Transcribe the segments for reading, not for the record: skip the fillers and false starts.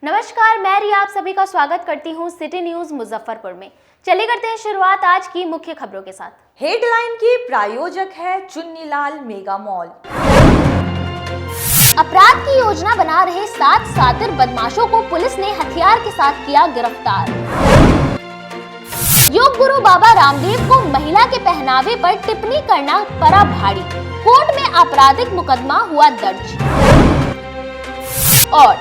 नमस्कार, मैं रिया आप सभी का स्वागत करती हूं सिटी न्यूज मुजफ्फरपुर में। चलिए करते हैं शुरुआत आज की मुख्य खबरों के साथ। हेडलाइन की प्रायोजक है चुन्नीलाल मेगा मॉल। अपराध की योजना बना रहे 7 शातिर बदमाशों को पुलिस ने हथियार के साथ किया गिरफ्तार। योग गुरु बाबा रामदेव को महिला के पहनावे पर टिप्पणी करना पड़ा भारी, कोर्ट में आपराधिक मुकदमा हुआ दर्ज। और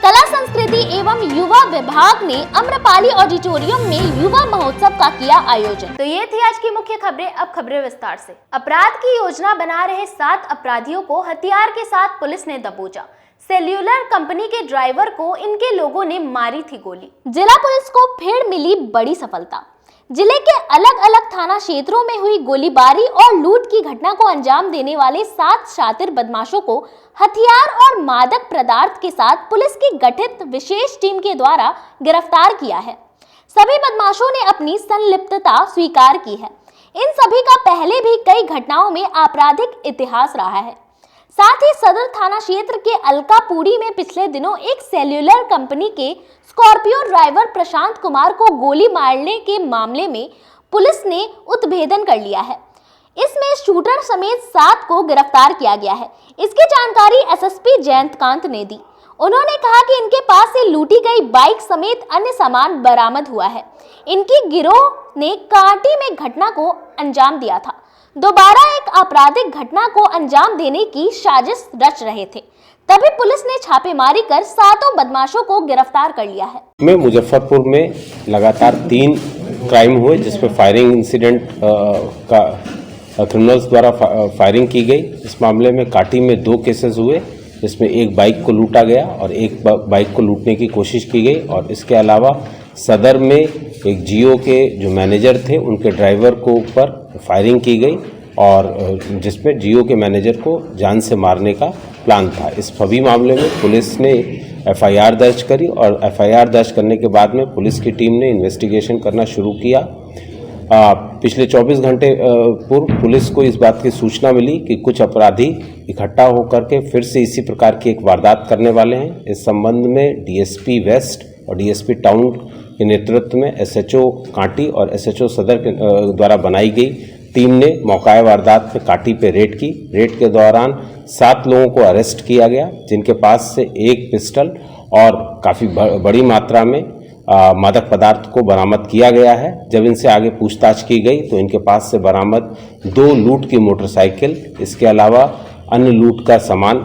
कला संस्कृति एवं युवा विभाग ने अम्रपाली ऑडिटोरियम में युवा महोत्सव का किया आयोजन। तो ये थी आज की मुख्य खबरें। अब खबरें विस्तार से। अपराध की योजना बना रहे 7 अपराधियों को हथियार के साथ पुलिस ने दबोचा। सेल्यूलर कंपनी के ड्राइवर को इनके लोगों ने मारी थी गोली। जिला पुलिस को फिर मिली बड़ी सफलता। जिले के अलग अलग थाना क्षेत्रों में हुई गोलीबारी और लूट की घटना को अंजाम देने वाले 7 शातिर बदमाशों को हथियार और मादक पदार्थ के साथ पुलिस की गठित विशेष टीम के द्वारा गिरफ्तार किया है। सभी बदमाशों ने अपनी संलिप्तता स्वीकार की है। इन सभी का पहले भी कई घटनाओं में आपराधिक इतिहास रहा है। साथ ही सदर थाना क्षेत्र के अलकापुरी में पिछले दिनों एक सेल्यूलर कंपनी के स्कॉर्पियो ड्राइवर प्रशांत कुमार को गोली मारने के मामले में पुलिस ने उत्भेदन कर लिया है। इसमें शूटर समेत 7 को गिरफ्तार किया गया है। इसकी जानकारी एसएसपी जयंतकांत ने दी। उन्होंने कहा कि इनके पास से लूटी गई बाइक समेत अन्य सामान बरामद हुआ है। इनकी गिरोह ने कांटी में घटना को अंजाम दिया था। दोबारा एक आपराधिक घटना को अंजाम देने की साजिश रच रहे थे। तभी पुलिस ने छापेमारी कर 7 बदमाशों को गिरफ्तार कर लिया है। में मुजफ्फरपुर में लगातार 3 क्राइम हुए जिसमें फायरिंग इंसिडेंट का क्रिमिनल्स द्वारा फायरिंग की गई। इस मामले में काटी में 2 केसेस हुए जिसमें एक बाइक को लूटा गया और एक बाइक को लूटने की कोशिश की गई। और इसके अलावा सदर में एक जियो के जो मैनेजर थे उनके ड्राइवर को ऊपर फायरिंग की गई और जिसमें जियो के मैनेजर को जान से मारने का प्लान था। इस सभी मामले में पुलिस ने एफआईआर दर्ज करी और एफआईआर दर्ज करने के बाद में पुलिस की टीम ने इन्वेस्टिगेशन करना शुरू किया। पिछले 24 घंटे पूर्व पुलिस को इस बात की सूचना मिली कि कुछ अपराधी इकट्ठा होकर के फिर से इसी प्रकार की एक वारदात करने वाले हैं। इस संबंध में डीएसपी वेस्ट और डीएसपी टाउन के नेतृत्व में एसएचओ कांटी और एसएचओ सदर के द्वारा बनाई गई टीम ने मौका वारदात पे काटी पे रेड की। रेड के दौरान 7 लोगों को अरेस्ट किया गया जिनके पास से एक पिस्टल और काफ़ी बड़ी मात्रा में मादक पदार्थ को बरामद किया गया है। जब इनसे आगे पूछताछ की गई तो इनके पास से बरामद 2 लूट की मोटरसाइकिल, इसके अलावा अन्य लूट का सामान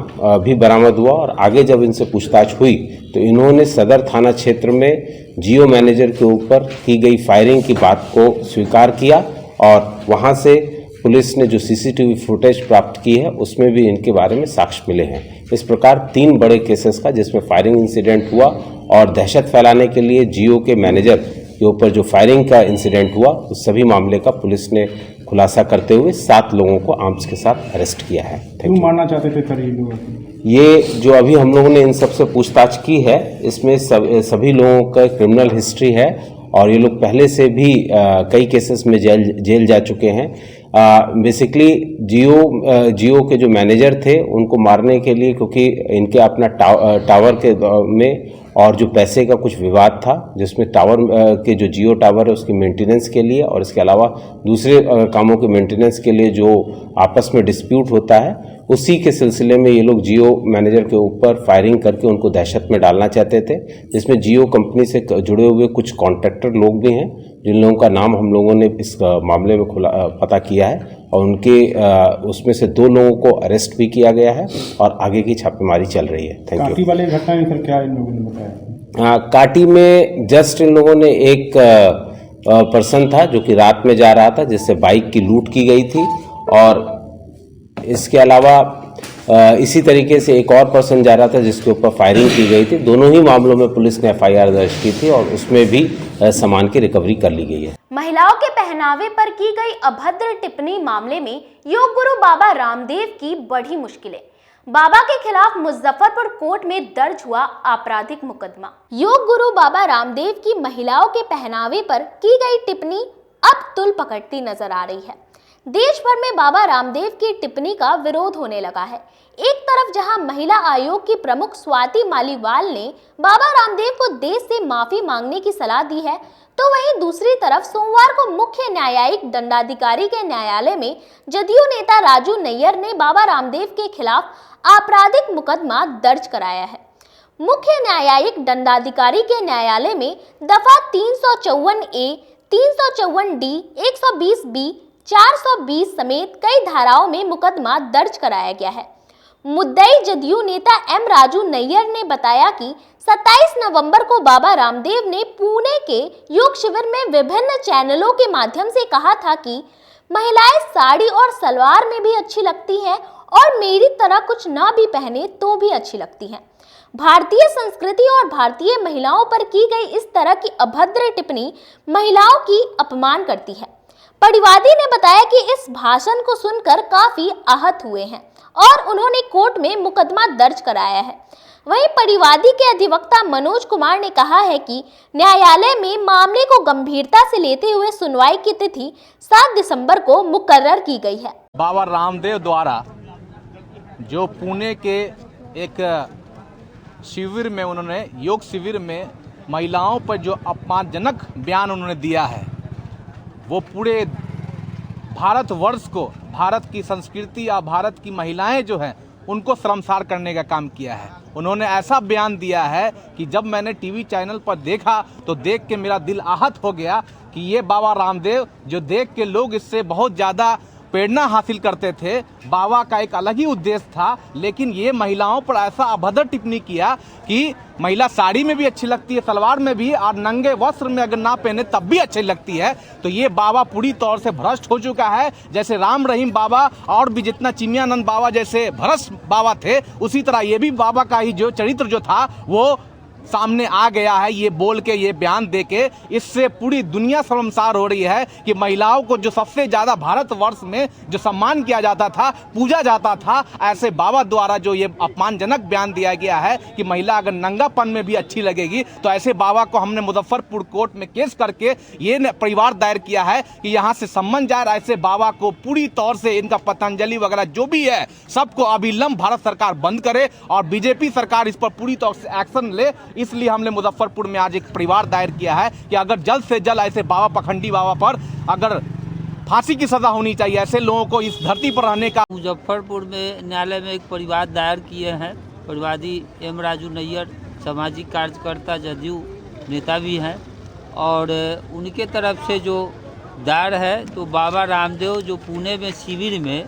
भी बरामद हुआ। और आगे जब इनसे पूछताछ हुई तो इन्होंने सदर थाना क्षेत्र में जियो मैनेजर के ऊपर की गई फायरिंग की बात को स्वीकार किया और वहां से पुलिस ने जो सीसीटीवी फुटेज प्राप्त की है उसमें भी इनके बारे में साक्ष्य मिले हैं। इस प्रकार 3 बड़े केसेस का जिसमें फायरिंग इंसिडेंट हुआ और दहशत फैलाने के लिए जियो के मैनेजर के ऊपर जो फायरिंग का इंसिडेंट हुआ उस सभी मामले का पुलिस ने खुलासा करते हुए 7 लोगों को आर्म्स के साथ अरेस्ट किया है। क्यों मारना चाहते थे सर ये लोग? ये जो अभी हम लोगों ने इन सबसे पूछताछ की है इसमें सभी लोगों का क्रिमिनल हिस्ट्री है और ये लोग पहले से भी कई केसेस में जेल जा चुके हैं। बेसिकली जियो के जो मैनेजर थे उनको मारने के लिए, क्योंकि इनके अपना टावर के में और जो पैसे का कुछ विवाद था जिसमें टावर के जो जियो टावर है उसकी मेंटेनेंस के लिए और इसके अलावा दूसरे कामों के मेंटेनेंस के लिए जो आपस में डिस्प्यूट होता है उसी के सिलसिले में ये लोग जियो मैनेजर के ऊपर फायरिंग करके उनको दहशत में डालना चाहते थे। जिसमें जियो कंपनी से जुड़े हुए कुछ कॉन्ट्रैक्टर लोग भी हैं जिन लोगों का नाम हम लोगों ने इस मामले में पता किया है और उनके उसमें से 2 लोगों को अरेस्ट भी किया गया है और आगे की छापेमारी चल रही है। Thank you. काटी वाले घटना में सर क्या इन लोगों ने बताया? काटी में जस्ट इन लोगों ने एक पर्सन था जो कि रात में जा रहा था जिससे बाइक की लूट की गई थी और इसके अलावा इसी तरीके से एक और पर्सन जा रहा था जिसके ऊपर फायरिंग की गई थी। दोनों ही मामलों में पुलिस ने एफआईआर दर्ज की थी और उसमें भी सामान की रिकवरी कर ली गई है। महिलाओं के पहनावे पर की गई अभद्र टिप्पणी मामले में योग गुरु बाबा रामदेव की बढ़ी मुश्किलें। बाबा के खिलाफ मुजफ्फरपुर कोर्ट में दर्ज हुआ आपराधिक मुकदमा। योग गुरु बाबा रामदेव की महिलाओं के पहनावे पर की गई टिप्पणी अब तुल पकड़ती नजर आ रही है। देश भर में बाबा रामदेव की टिप्पणी का विरोध होने लगा है। एक तरफ जहां महिला आयोग की प्रमुख स्वाति मालीवाल ने बाबा रामदेव को देश से माफी मांगने की सलाह दी है, तो वहीं दूसरी तरफ सोमवार को मुख्य न्यायिक दंडाधिकारी के न्यायालय में जदयू नेता राजू नैयर ने बाबा रामदेव के खिलाफ आपराधिक मुकदमा दर्ज कराया है। मुख्य न्यायिक दंडाधिकारी के न्यायालय में दफा 354A, 354D, 120B, 420 समेत कई धाराओं में मुकदमा दर्ज कराया गया है। मुद्दई जदयू नेता एम राजू नैयर ने बताया कि 27 नवंबर को बाबा रामदेव ने पुणे के योग शिविर में विभिन्न चैनलों के माध्यम से कहा था कि महिलाएं साड़ी और सलवार में भी अच्छी लगती हैं और मेरी तरह कुछ ना भी पहने तो भी अच्छी लगती हैं। भारतीय संस्कृति और भारतीय महिलाओं पर की गई इस तरह की अभद्र टिप्पणी महिलाओं की अपमान करती है। परिवादी ने बताया कि इस भाषण को सुनकर काफी आहत हुए हैं और उन्होंने कोर्ट में मुकदमा दर्ज कराया है। वहीं परिवादी के अधिवक्ता मनोज कुमार ने कहा है कि न्यायालय में मामले को गंभीरता से लेते हुए सुनवाई की तिथि 7 दिसंबर को मुकर्रर की गई है। बाबा रामदेव द्वारा जो पुणे के एक शिविर में उन्होंने योग शिविर में महिलाओं पर जो अपमानजनक बयान उन्होंने दिया है, वो पूरे भारतवर्ष को, भारत की संस्कृति या भारत की महिलाएं जो हैं उनको शर्मसार करने का काम किया है। उन्होंने ऐसा बयान दिया है कि जब मैंने टीवी चैनल पर देखा तो देख के मेरा दिल आहत हो गया कि ये बाबा रामदेव जो देख के लोग इससे बहुत ज़्यादा प्रेरणा हासिल करते थे, बाबा का एक अलग ही उद्देश्य था, लेकिन ये महिलाओं पर ऐसा अभद्र टिप्पणी किया कि महिला साड़ी में भी अच्छी लगती है, सलवार में भी, और नंगे वस्त्र में अगर ना पहने तब भी अच्छी लगती है। तो ये बाबा पूरी तौर से भ्रष्ट हो चुका है। जैसे राम रहीम बाबा और भी जितना चिन्मयानंद बाबा जैसे भ्रष्ट बाबा थे, उसी तरह ये भी बाबा का ही जो चरित्र जो था वो सामने आ गया है। ये बोल के, ये बयान दे के, इससे पूरी दुनिया शर्मसार हो रही है कि महिलाओं को जो सबसे ज्यादा भारतवर्ष में जो सम्मान किया जाता था, पूजा जाता था, ऐसे बाबा द्वारा जो ये अपमानजनक बयान दिया गया है कि महिला अगर नंगापन में भी अच्छी लगेगी, तो ऐसे बाबा को हमने मुजफ्फरपुर कोर्ट में केस करके ये परिवार दायर किया है कि यहाँ से सम्मन जाए। ऐसे बाबा को पूरी तौर से इनका पतंजलि वगैरह जो भी है सबको अविलंब भारत सरकार बंद करे और बीजेपी सरकार इस पर पूरी तौर से एक्शन ले। इसलिए हमने मुजफ्फरपुर में आज एक परिवार दायर किया है कि अगर जल्द से जल्द ऐसे बाबा, पखंडी बाबा पर अगर फांसी की सजा होनी चाहिए, ऐसे लोगों को इस धरती पर रहने का। मुजफ्फरपुर में न्यायालय में एक परिवार दायर किए हैं। परिवादी एम राजू नैयर सामाजिक कार्यकर्ता जदयू नेता भी हैं और उनके तरफ से जो दायर है, तो बाबा रामदेव जो पुणे में शिविर में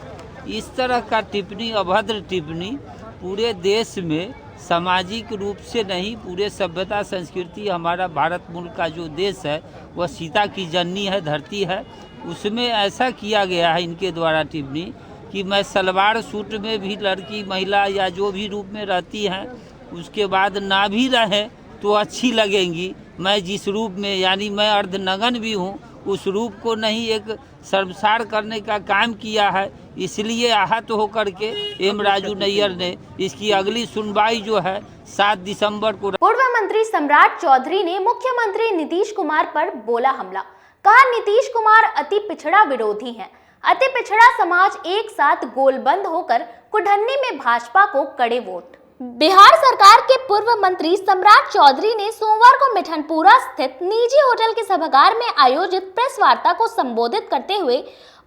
इस तरह का टिप्पणी, अभद्र टिप्पणी पूरे देश में सामाजिक रूप से नहीं, पूरे सभ्यता संस्कृति, हमारा भारत मुल्क का जो देश है वह सीता की जननी है, धरती है, उसमें ऐसा किया गया है इनके द्वारा टिप्पणी कि मैं सलवार सूट में भी लड़की, महिला या जो भी रूप में रहती हैं उसके बाद ना भी रहें तो अच्छी लगेंगी। मैं जिस रूप में, यानी मैं अर्धनग्न भी हूँ, उस रूप को नहीं एक शर्मसार करने का काम किया है। इसलिए आहत होकर के एम राजू नैयर ने इसकी अगली सुनवाई जो है 7 दिसंबर को। पूर्व मंत्री सम्राट चौधरी ने मुख्यमंत्री नीतीश कुमार पर बोला हमला। कहा नीतीश कुमार अति पिछड़ा विरोधी हैं। अति पिछड़ा समाज एक साथ गोलबंद होकर कुढ़न्नी में भाजपा को कड़े वोट। बिहार सरकार के पूर्व मंत्री सम्राट चौधरी ने सोमवार को मिठनपुरा स्थित निजी होटल के सभागार में आयोजित प्रेस वार्ता को संबोधित करते हुए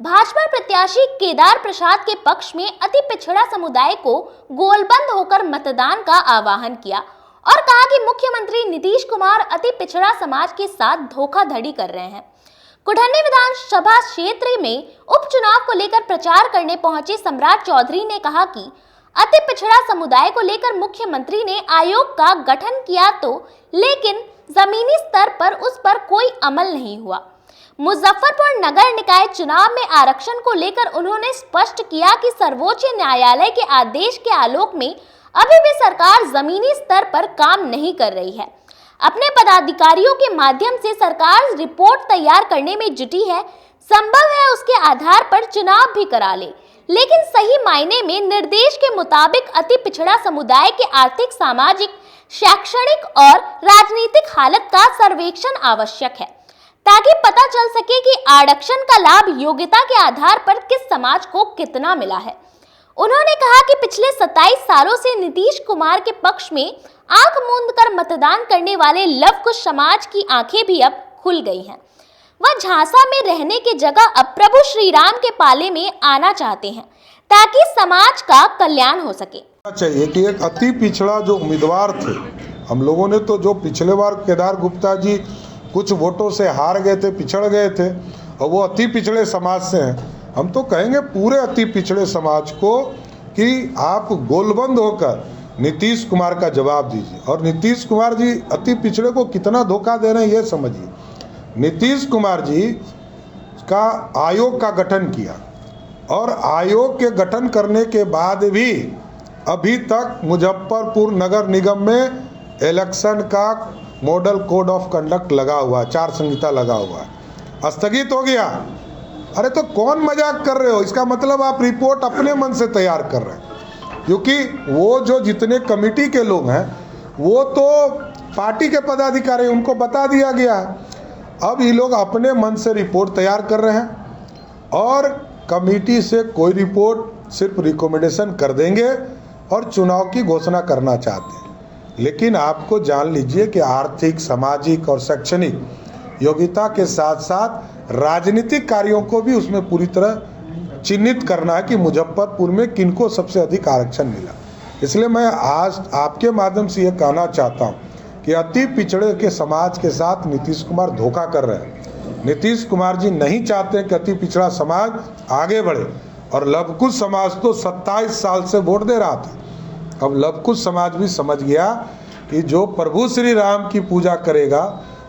भाजपा प्रत्याशी केदार प्रसाद के पक्ष में अति पिछड़ा समुदाय को गोलबंद होकर मतदान का आह्वान किया और कहा कि मुख्यमंत्री नीतीश कुमार अति पिछड़ा समाज के साथ धोखाधड़ी कर रहे हैं। कुढ़न्नी विधानसभा क्षेत्र में उपचुनाव को लेकर प्रचार करने पहुंचे सम्राट चौधरी ने कहा कि अति पिछड़ा समुदाय को लेकर मुख्यमंत्री ने आयोग का गठन किया लेकिन जमीनी स्तर पर उस पर कोई अमल नहीं हुआ। मुजफ्फरपुर नगर निकाय चुनाव में आरक्षण को लेकर उन्होंने स्पष्ट किया कि सर्वोच्च न्यायालय के आदेश के आलोक में अभी भी सरकार जमीनी स्तर पर काम नहीं कर रही है। अपने पदाधिकारियों के माध्यम से सरकार रिपोर्ट तैयार करने में जुटी है। संभव है उसके आधार पर चुनाव भी करा ले, लेकिन सही मायने में निर्देश के मुताबिक अति पिछड़ा समुदाय के आर्थिक, सामाजिक, शैक्षणिक और राजनीतिक हालत का सर्वेक्षण आवश्यक है, ताकि पता चल सके कि आरक्षण का लाभ योग्यता के आधार पर किस समाज को कितना मिला है। उन्होंने कहा कि पिछले 27 सालों से नीतीश कुमार के पक्ष में आंख मूंद कर मतदान करने वाले लव कुश समाज की आंखें भी अब खुल गई हैं। वह झांसा में रहने की जगह अब प्रभु श्री राम के पाले में आना चाहते हैं ताकि समाज का कल्याण हो सके। चाहिए कि एक अति पिछड़ा जो उम्मीदवार थे, हम लोगों ने तो जो पिछले बार केदार गुप्ता जी कुछ वोटों से हार गए थे, पिछड़ गए थे, और वो अति पिछड़े समाज से हैं। हम तो कहेंगे पूरे अति पिछड़े समाज को कि आप गोलबंद होकर नीतीश कुमार का जवाब दीजिए। और नीतीश कुमार जी अति पिछड़े को कितना धोखा दे रहे हैं ये समझिए। नीतीश कुमार जी का आयोग का गठन किया और आयोग के गठन करने के बाद भी अभी तक मुजफ्फरपुर नगर निगम में इलेक्शन का मॉडल कोड ऑफ कंडक्ट लगा हुआ है, आचार संहिता लगा हुआ है, स्थगित हो गया। अरे तो कौन मजाक कर रहे हो? इसका मतलब आप रिपोर्ट अपने मन से तैयार कर रहे हैं, क्योंकि वो जो जितने कमेटी के लोग हैं वो तो पार्टी के पदाधिकारी, उनको बता दिया गया है। अब ये लोग अपने मन से रिपोर्ट तैयार कर रहे हैं और कमेटी से कोई रिपोर्ट सिर्फ रिकमेंडेशन कर देंगे और चुनाव की घोषणा करना चाहते हैं। लेकिन आपको जान लीजिए कि आर्थिक, सामाजिक और शैक्षणिक योग्यता के साथ साथ राजनीतिक कार्यों को भी उसमें पूरी तरह चिन्हित करना है कि मुजफ्फरपुर में किनको सबसे अधिक आरक्षण मिला। इसलिए मैं आज आपके माध्यम से ये कहना चाहता हूँ कि अति पिछड़े के समाज के साथ नीतीश कुमार धोखा कर रहे हैं। नीतीश कुमार जी नहीं चाहते कि अति पिछड़ा समाज आगे बढ़े। और लवकुश समाज तो 27 साल से वोट दे रहा था। अब लवकुश समाज भी समझ गया कि जो प्रभु श्री राम की पूजा करेगा,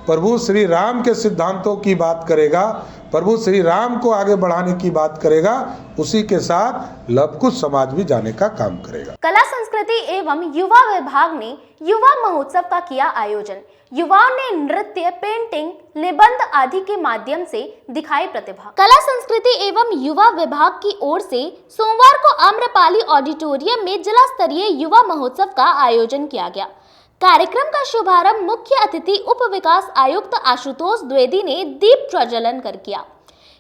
प्रभु श्री राम के सिद्धांतों की बात करेगा, प्रभु श्री राम को आगे बढ़ाने की बात करेगा, उसी के साथ लवकुश समाज भी जाने का काम करेगा। कला संस्कृति एवं युवा विभाग ने युवा महोत्सव का किया आयोजन। युवाओं ने नृत्य, पेंटिंग, निबंध आदि के माध्यम से दिखाई प्रतिभा। कला संस्कृति एवं युवा विभाग की ओर से सोमवार को आम्रपाली ऑडिटोरियम में जिला स्तरीय युवा महोत्सव का आयोजन किया गया। कार्यक्रम का शुभारंभ मुख्य अतिथि उप विकास आयुक्त आशुतोष द्विवेदी ने दीप प्रज्वलन कर किया।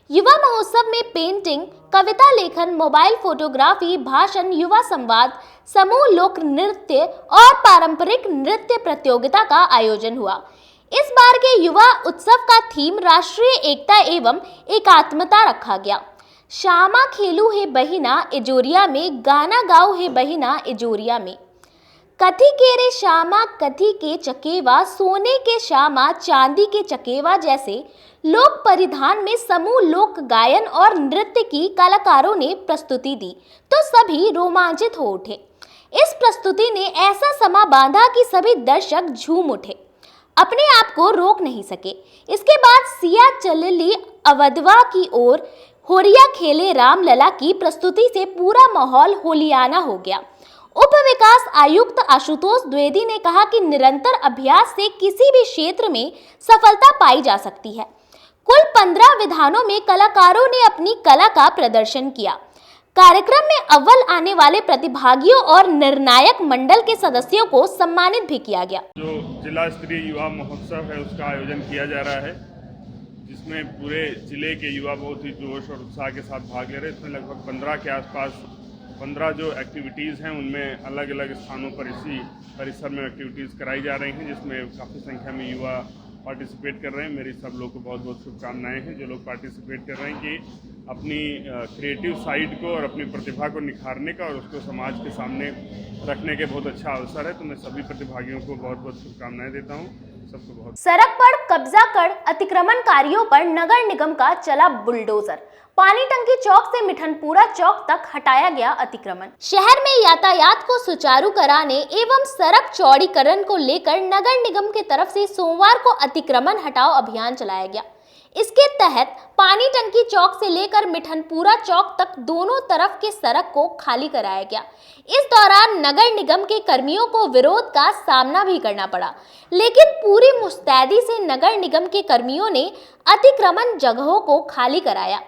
युवा महोत्सव में पेंटिंग, कविता लेखन, मोबाइल फोटोग्राफी, भाषण, युवा संवाद, समूह लोक नृत्य और पारंपरिक नृत्य प्रतियोगिता का आयोजन हुआ। इस बार के युवा उत्सव का थीम राष्ट्रीय एकता एवं एकात्मता रखा गया। श्यामा खेलू है बहिना इजोरिया में, गाना गाओ है बहिना इजोरिया में। कथी के रे श्यामा कथी के चकेवा, सोने के श्यामा चांदी के चकेवा जैसे लोक परिधान में समूह लोक गायन और नृत्य की कलाकारों ने प्रस्तुति दी तो सभी रोमांचित हो उठे। इस प्रस्तुति ने ऐसा समा बांधा कि सभी दर्शक झूम उठे, अपने आप को रोक नहीं सके। इसके बाद सिया चलली अवधवा की ओर होरिया खेले राम लला की प्रस्तुति से पूरा माहौल होलियाना हो गया। उप विकास आयुक्त आशुतोष द्विवेदी ने कहा कि निरंतर अभ्यास से किसी भी क्षेत्र में सफलता पाई जा सकती है। कुल 15 विधानों में कलाकारों ने अपनी कला का प्रदर्शन किया। कार्यक्रम में अव्वल आने वाले प्रतिभागियों और निर्णायक मंडल के सदस्यों को सम्मानित भी किया गया। जो जिला स्तरीय युवा महोत्सव है उसका आयोजन किया जा रहा है, जिसमें पूरे जिले के युवा बहुत ही जोश और उत्साह के साथ भाग ले रहे हैं। इसमें लगभग 15 के आसपास 15 जो एक्टिविटीज़ हैं उनमें अलग अलग स्थानों पर इसी परिसर में एक्टिविटीज़ कराई जा रही हैं, जिसमें काफ़ी संख्या में युवा पार्टिसिपेट कर रहे हैं। मेरी सब लोग को बहुत बहुत शुभकामनाएं हैं जो लोग पार्टिसिपेट कर रहे हैं कि अपनी क्रिएटिव साइड को और अपनी प्रतिभा को निखारने का और उसको समाज के सामने रखने के बहुत अच्छा अवसर है। तो मैं सभी प्रतिभागियों को बहुत बहुत शुभकामनाएं देता हूँ। सबको बहुत। सड़क पर कब्जा कर अतिक्रमणकारियों पर नगर निगम का चला बुलडोजर। पानी टंकी चौक से मिठनपुरा चौक तक हटाया गया अतिक्रमण। शहर में यातायात को सुचारू कराने एवं सड़क चौड़ीकरण को लेकर नगर निगम की तरफ से सोमवार को अतिक्रमण हटाओ अभियान चलाया गया। इसके तहत पानी टंकी चौक से लेकर मिठनपुरा चौक तक दोनों तरफ के सड़क को खाली कराया गया। इस दौरान नगर निगम के कर्मियों को विरोध का सामना भी करना पड़ा, लेकिन पूरी मुस्तैदी से नगर निगम के कर्मियों ने अतिक्रमण जगहों को खाली कराया।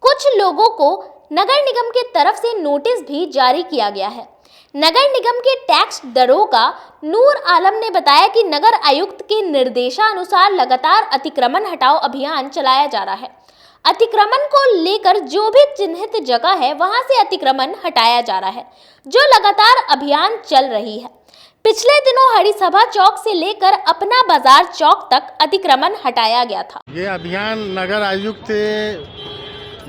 कुछ लोगों को नगर निगम की तरफ से नोटिस भी जारी किया गया है, नगर निगम के टैक्स दरोगा नूर आलम ने बताया कि नगर आयुक्त के निर्देशानुसार लगातार अतिक्रमण हटाओ अभियान चलाया जा रहा है। अतिक्रमण को लेकर जो भी चिन्हित जगह है वहां से अतिक्रमण हटाया जा रहा है, जो लगातार अभियान चल रही है। पिछले दिनों हरिसभा चौक से लेकर अपना बाजार चौक तक अतिक्रमण हटाया गया था। ये अभियान नगर आयुक्त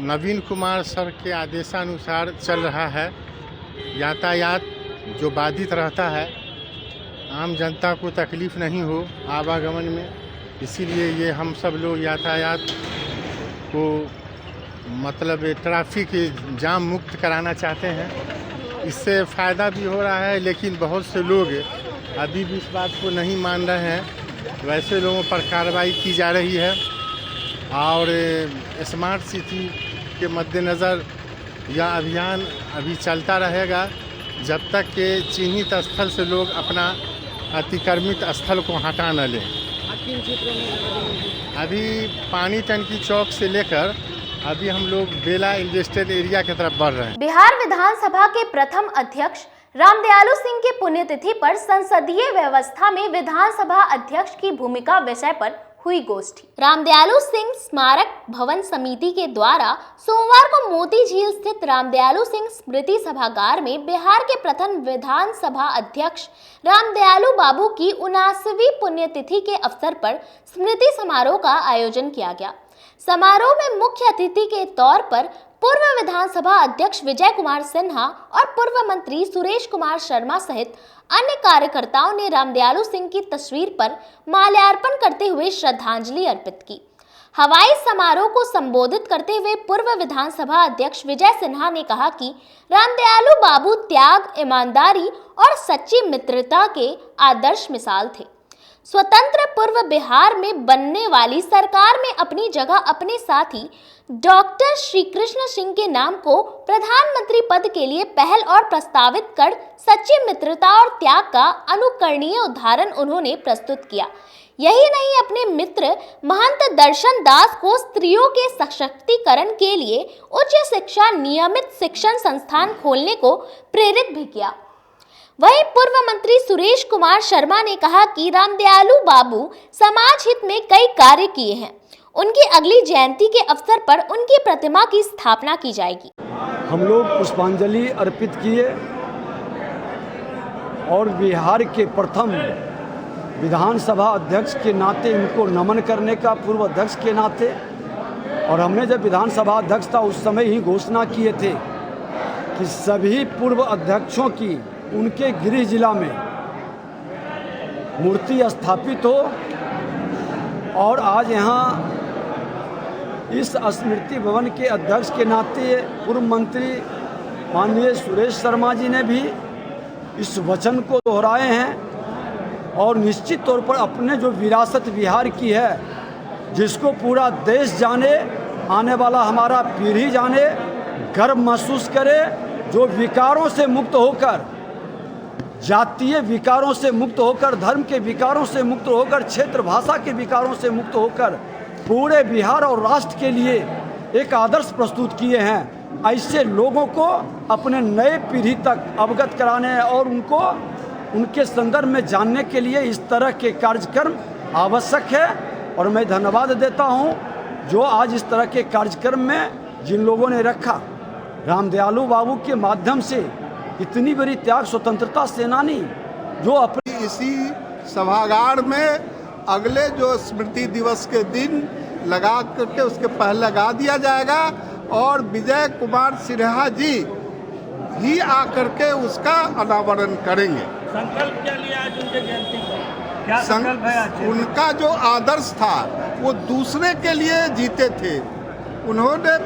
नवीन कुमार सर के आदेशानुसार चल रहा है। यातायात जो बाधित रहता है, आम जनता को तकलीफ नहीं हो आवागमन में, इसीलिए ये हम सब लोग यातायात को मतलब ट्रैफिक जाम मुक्त कराना चाहते हैं। इससे फ़ायदा भी हो रहा है, लेकिन बहुत से लोग अभी भी इस बात को नहीं मान रहे हैं। वैसे लोगों पर कार्रवाई की जा रही है और स्मार्ट सिटी के मद्देनज़र यह अभियान अभी चलता रहेगा जब तक कि चिन्हित स्थल से लोग अपना अतिक्रमित स्थल को हटा न लें। अभी पानी टंकी चौक से लेकर अभी हम लोग बेला इंडस्ट्रियल एरिया की तरफ बढ़ रहे हैं। बिहार विधानसभा के प्रथम अध्यक्ष रामदयालु सिंह की पुण्यतिथि पर संसदीय व्यवस्था में विधानसभा अध्यक्ष की भूमिका विषय पर हुई गोष्ठी। रामदयालु सिंह स्मारक भवन समिति के द्वारा सोमवार को मोती झील स्थित रामदयालु सिंह स्मृति सभागार में बिहार के प्रथम विधानसभा अध्यक्ष रामदयालु बाबू की 79वीं पुण्यतिथि के अवसर पर स्मृति समारोह का आयोजन किया गया। समारोह में मुख्य अतिथि के तौर पर पूर्व विधानसभा अध्यक्ष विजय कुमार सिन्हा और पूर्व मंत्री सुरेश कुमार शर्मा सहित अन्य कार्यकर्ताओं ने रामदयालु सिंह की तस्वीर पर माल्यार्पण करते हुए श्रद्धांजलि अर्पित की। हवाई समारोह को संबोधित करते हुए पूर्व विधानसभा अध्यक्ष विजय सिन्हा ने कहा कि रामदयालु बाबू त्याग, ईमानदारी और सच्ची मित्रता के आदर्श मिसाल थे। स्वतंत्र पूर्व बिहार में बनने वाली सरकार में अपनी जगह अपने साथी डॉक्टर श्री कृष्ण सिंह के नाम को प्रधानमंत्री पद के लिए पहल और प्रस्तावित कर सच्ची मित्रता और त्याग का अनुकरणीय उदाहरण उन्होंने प्रस्तुत किया। यही नहीं, अपने मित्र महंत दर्शन दास को स्त्रियों के सशक्तिकरण के लिए उच्च शिक्षा नियमित शिक्षण संस्थान खोलने को प्रेरित भी किया। वहीं पूर्व मंत्री सुरेश कुमार शर्मा ने कहा कि रामदयालु बाबू समाज हित में कई कार्य किए हैं। उनकी अगली जयंती के अवसर पर उनकी प्रतिमा की स्थापना की जाएगी। हम लोग पुष्पांजलि अर्पित किए और बिहार के प्रथम विधानसभा अध्यक्ष के नाते इनको नमन करने का, पूर्व अध्यक्ष के नाते। और हमने जब विधानसभा अध्यक्ष था उस समय ही घोषणा किए थे कि सभी पूर्व अध्यक्षों की उनके गृह जिला में मूर्ति स्थापित हो। और आज यहाँ इस स्मृति भवन के अध्यक्ष के नाते पूर्व मंत्री माननीय सुरेश शर्मा जी ने भी इस वचन को दोहराए हैं और निश्चित तौर पर अपने जो विरासत बिहार की है, जिसको पूरा देश जाने, आने वाला हमारा पीढ़ी जाने, गर्व महसूस करे, जो विकारों से मुक्त होकर, जातीय विकारों से मुक्त होकर, धर्म के विकारों से मुक्त होकर, क्षेत्र भाषा के विकारों से मुक्त होकर पूरे बिहार और राष्ट्र के लिए एक आदर्श प्रस्तुत किए हैं। ऐसे लोगों को अपने नए पीढ़ी तक अवगत कराने और उनको उनके संदर्भ में जानने के लिए इस तरह के कार्यक्रम आवश्यक है। और मैं धन्यवाद देता हूं जो आज इस तरह के कार्यक्रम में जिन लोगों ने रखा। रामदयालु बाबू के माध्यम से इतनी बड़ी त्याग स्वतंत्रता सेनानी जो अपनी इसी सभागार में अगले जो स्मृति दिवस के दिन लगा करके उसके पहले लगा दिया जाएगा और विजय कुमार सिन्हा जी ही आकर के उसका अनावरण करेंगे। संकल्प क्या लिया आज उनके जयंती पर? क्या संकल्प है आज? उनका जो आदर्श था वो दूसरे के लिए जीते थे। उन्होंने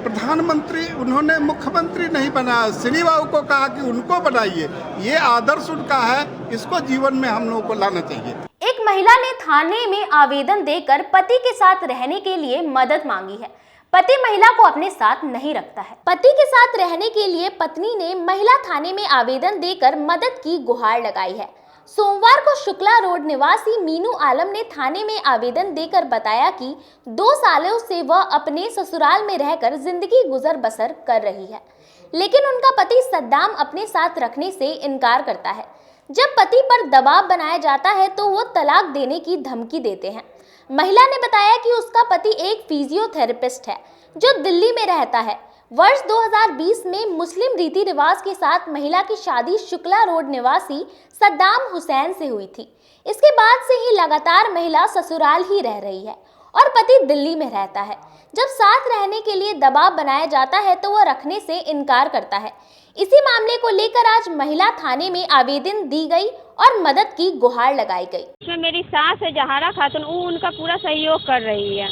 प्रधानमंत्री, उन्होंने मुख्यमंत्री नहीं बनाया, श्री बाबू को कहा कि उनको बनाइए। ये आदर्श उनका है, इसको जीवन में हम लोगों को लाना चाहिए। एक महिला ने थाने में आवेदन देकर पति के साथ रहने के लिए मदद मांगी है। पति महिला को अपने साथ नहीं रखता है। पति के साथ रहने के लिए पत्नी ने महिला थाने में आवेदन देकर मदद की गुहार लगाई है। सोमवार को शुक्ला रोड निवासी मीनू आलम ने थाने में आवेदन देकर बताया कि 2 सालों से वह अपने ससुराल में रहकर जिंदगी गुजर बसर कर रही है। लेकिन उनका पति सद्दाम अपने साथ रखने से इनकार करता है। जब पति पर दबाव बनाया जाता है तो वो तलाक देने की धमकी देते हैं। महिला ने बताया कि उसका पति एक फिजियोथेरेपिस्ट है जो दिल्ली में रहता है। वर्ष 2020 में मुस्लिम रीति रिवाज के साथ महिला की शादी शुक्ला रोड निवासी सद्दाम हुसैन से हुई थी। इसके बाद से ही लगातार महिला ससुराल ही रह रही है और पति दिल्ली में रहता है। जब साथ रहने के लिए दबाव बनाया जाता है तो वह रखने से इनकार करता है। इसी मामले को लेकर आज महिला थाने में आवेदन दी गई और मदद की गुहार लगाई गई। इसमें मेरी सास है जहारा खातून, वो उनका पूरा सहयोग कर रही है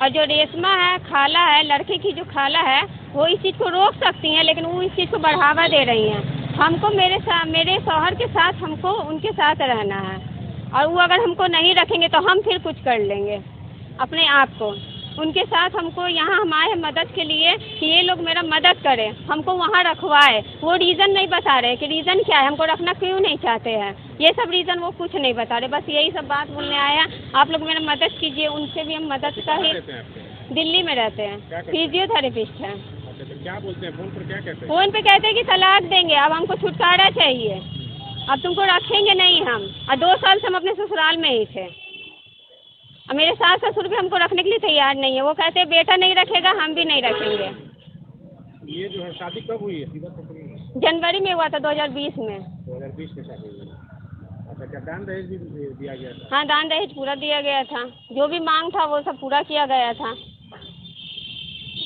और जो रेशमा है खाला है, लड़के की जो खाला है, वो इस चीज़ को रोक सकती हैं लेकिन वो इस चीज़ को बढ़ावा दे रही हैं। हमको मेरे शौहर के साथ हमको उनके साथ रहना है और वो अगर हमको नहीं रखेंगे तो हम फिर कुछ कर लेंगे अपने आप को। उनके साथ हमको यहाँ हम आए हैं मदद के लिए कि ये लोग मेरा मदद करें, हमको वहाँ रखवाए। वो रीज़न नहीं बता रहे कि रीज़न क्या है, हमको रखना क्यों नहीं चाहते हैं, ये सब रीज़न वो कुछ नहीं बता रहे। बस यही सब बात बोलने आया, आप लोग मेरा मदद कीजिए। उनसे भी हम मदद का ही दिल्ली में रहते हैं, फिजियोथेरेपिस्ट हैं। क्या बोलते हैं फोन पर, क्या कहते हैं? फोन पे कहते हैं कि तलाक देंगे, अब हमको छुटकारा चाहिए, अब तुमको रखेंगे नहीं हम। और 2 साल से हम अपने ससुराल में ही थे और मेरे सास ससुर भी हमको रखने के लिए तैयार नहीं है। वो कहते हैं बेटा नहीं रखेगा, हम भी नहीं रखेंगे। ये जो है शादी कब हुई है? जनवरी में हुआ था 2020 में। 2020 में शादी हुई। अच्छा, क्या दान दहेज भी दिया गया था? हाँ, दान दहेज पूरा दिया गया था, जो भी मांग था वो सब पूरा किया गया था।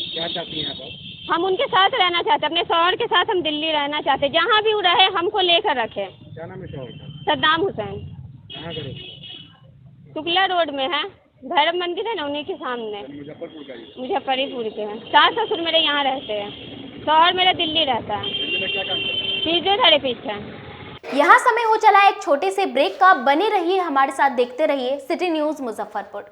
क्या चाहती हैं आप? हम उनके साथ रहना चाहते, अपने शौहर के साथ हम दिल्ली रहना चाहते, जहाँ भी वो रहे हमको लेकर रखे। क्या नाम है शौहर का? सद्दाम हुसैन। कहाँ करो? शुक्ला रोड में है, भैरव मंदिर है ना, उन्हीं के सामने। मुजफ्फरपुर का? मुजफ्फरपुर के हैं। सास ससुर मेरे यहाँ रहते हैं, शौहर मेरा दिल्ली रहता है, फिजियोथेरेपिस्ट है। यहाँ समय हो चला एक छोटे से ब्रेक का। बने रहिए हमारे साथ, देखते रहिए सिटी न्यूज मुजफ्फरपुर।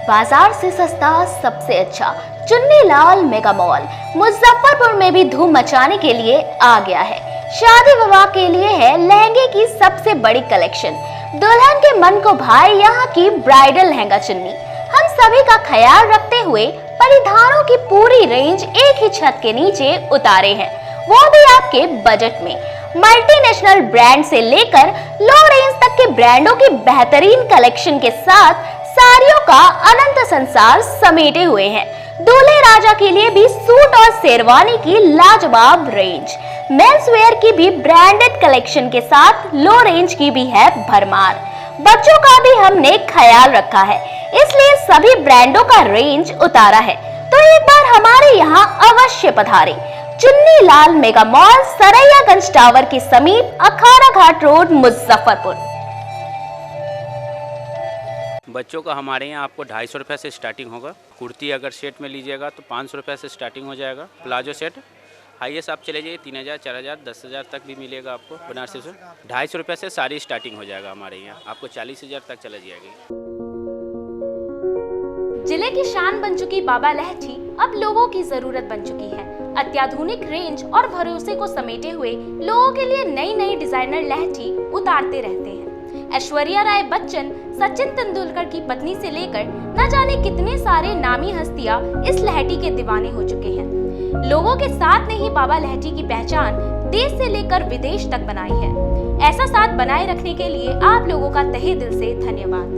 बाजार से सस्ता सबसे अच्छा चुन्नीलाल मेगा मॉल मुजफ्फरपुर में भी धूम मचाने के लिए आ गया है। शादी विवाह के लिए है लहंगे की सबसे बड़ी कलेक्शन। दुल्हन के मन को भाए यहाँ की ब्राइडल लहंगा चुन्नी। हम सभी का ख्याल रखते हुए परिधानों की पूरी रेंज एक ही छत के नीचे उतारे हैं, वो भी आपके बजट में। मल्टीनेशनल ब्रांड से लेकर लो रेंज तक के ब्रांडों की बेहतरीन कलेक्शन के साथ साड़ियों का अनंत संसार समेटे हुए हैं। दूल्हे राजा के लिए भी सूट और शेरवानी की लाजवाब रेंज। मेंस वेयर की भी ब्रांडेड कलेक्शन के साथ लो रेंज की भी है भरमार। बच्चों का भी हमने ख्याल रखा है, इसलिए सभी ब्रांडों का रेंज उतारा है। तो एक बार हमारे यहाँ अवश्य पधारें। Chunnilal mega mall, Saraiyaganj tower के समीप, अखाड़ा घाट रोड, मुजफ्फरपुर। बच्चों का हमारे यहाँ आपको 250 रुपये से स्टार्टिंग होगा। कुर्ती अगर सेट में लीजिएगा तो 500 रुपये से स्टार्टिंग हो जाएगा। प्लाजो सेट हाईएस्ट आप चले जाइए 3000, 4000, 10,000 तक भी मिलेगा आपको बनारसी से। 250 रुपये से सारी स्टार्टिंग हो जाएगा हमारे यहाँ, आपको 40,000 तक चला जाएगी। जिले की शान बन चुकी बाबा लहठी अब लोगों की जरूरत बन चुकी है। अत्याधुनिक रेंज और भरोसे को समेटे हुए लोगों के लिए नई नई डिजाइनर लहठी उतारते रहते हैं। ऐश्वर्या राय बच्चन, सचिन तेंदुलकर की पत्नी से लेकर न जाने कितने सारे नामी हस्तियां इस लहठी के दीवाने हो चुके हैं। लोगों के साथ ने ही बाबा लहठी की पहचान देश से लेकर विदेश तक बनाई है। ऐसा साथ बनाए रखने के लिए आप लोगों का तहे दिल से धन्यवाद।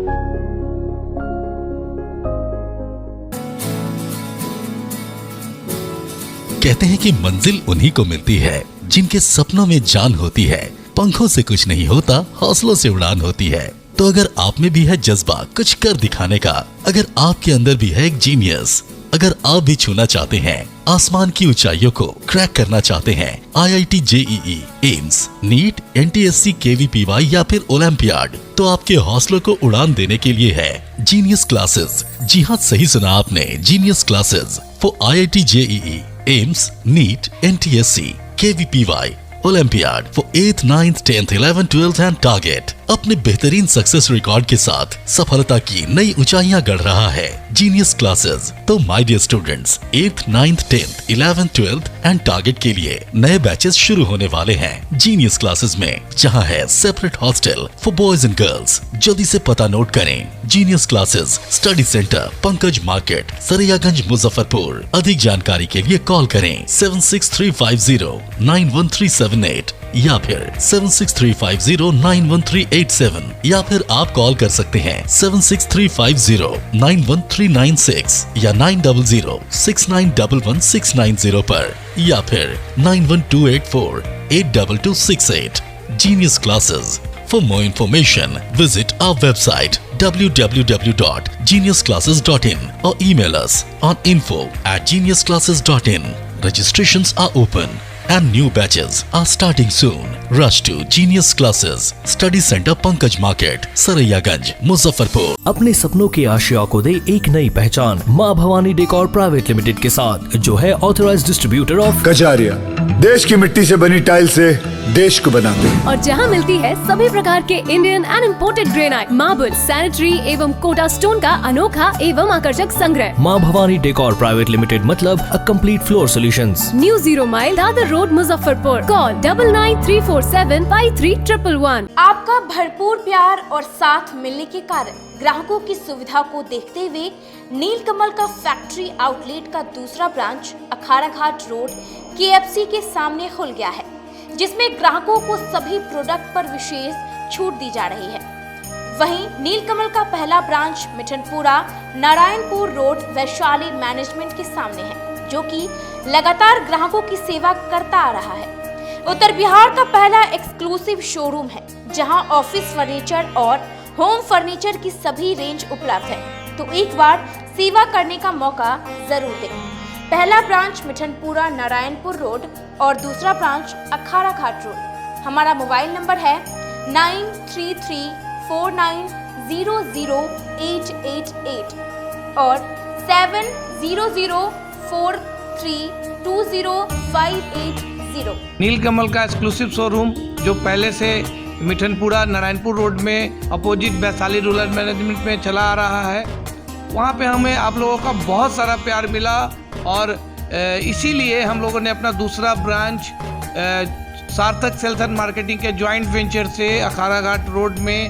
कहते हैं कि मंजिल उन्हीं को मिलती है जिनके सपनों में जान होती है। पंखों से कुछ नहीं होता, हौसलों से उड़ान होती है। तो अगर आप में भी है जज्बा कुछ कर दिखाने का, अगर आपके अंदर भी है एक जीनियस, अगर आप भी छूना चाहते हैं आसमान की ऊंचाइयों को, क्रैक करना चाहते हैं IIT JEE, AIIMS, NEET, NTSC, KVPY या फिर ओलंपियाड, तो आपके हौसलों को उड़ान देने के लिए है जीनियस क्लासेस। जी हाँ, सही सुना आपने, genius classes for IIT JEE, AIIMS, NEET, NTSC, KVPY, olympiad for 8th, 9th, 10th, 11th, 12th and target. अपने बेहतरीन सक्सेस रिकॉर्ड के साथ सफलता की नई ऊंचाइयां गढ़ रहा है जीनियस क्लासेस। तो my dear students, 8th, 9th, 10th, 11th, 12th and target के लिए नए बैचेस शुरू होने वाले हैं जीनियस क्लासेस में, जहां है separate hostel for boys and girls. जल्दी से पता नोट करें। Genius classes, study centre, Pankaj market, Saraiyaganj, Muzaffarpur. अधिक जानकारी के लिए कॉल करें 7635091378 या फिर 7635091387 या फिर आप कॉल कर सकते हैं 7635091396 या 9006911690 पर या फिर 9128482268। Genius Classes. For more information, visit our website www.geniusclasses.in or email us on info@geniusclasses.in. Registrations are open and new batches are starting soon. Rush to Genius Classes, Study Center, Pankaj Market, Saraiyaganj, Muzaffarpur. अपने सपनों के आशिया को दे एक नई पहचान माँ Bhavani decor private limited के साथ, जो है ऑथराइज्ड डिस्ट्रीब्यूटर ऑफ कजारिया। देश की मिट्टी से बनी टाइल से देश को बनाते हैं। और जहां मिलती है सभी प्रकार के Indian and imported granite, marble, sanitary एवं कोटा स्टोन का अनोखा एवं आकर्षक संग्रह। माँ भवानी डेकोर प्राइवेट लिमिटेड मतलब a complete floor solutions. New 0 mile Dadar road, Muzaffarpur. Call 9934753111। आपका भरपूर प्यार और साथ मिलने के कारण ग्राहकों की सुविधा को देखते हुए नीलकमल का फैक्ट्री आउटलेट का दूसरा ब्रांच अखाड़ा घाट रोड KFC के सामने खुल गया है, जिसमें ग्राहकों को सभी प्रोडक्ट पर विशेष छूट दी जा रही है। वहीं नीलकमल का पहला branch Mithanpura Narayanpur road Vaishali management के सामने है, जो कि लगातार ग्राहकों की सेवा करता आ रहा है। उत्तर बिहार का पहला एक्सक्लूसिव शोरूम है, जहां ऑफिस फर्नीचर और होम फर्नीचर की सभी रेंज उपलब्ध है, तो एक बार सेवा करने का मौका जरूर दें। पहला ब्रांच मिठनपुरा नारायणपुर रोड और दूसरा ब्रांच अखाड़ा घाट रोड। हमारा मोबाइल नंबर है 9334900888 और 7004320580। नीलकमल का एक्सक्लूसिव शोरूम जो पहले से मिठनपुरा नारायणपुर रोड में अपोजिट वैशाली रूरल मैनेजमेंट में चला आ रहा है, वहाँ पे हमें आप लोगों का बहुत सारा प्यार मिला और इसीलिए हम लोगों ने अपना दूसरा ब्रांच सार्थक सेल्स एंड मार्केटिंग के जॉइंट वेंचर से अखाड़ा घाट रोड में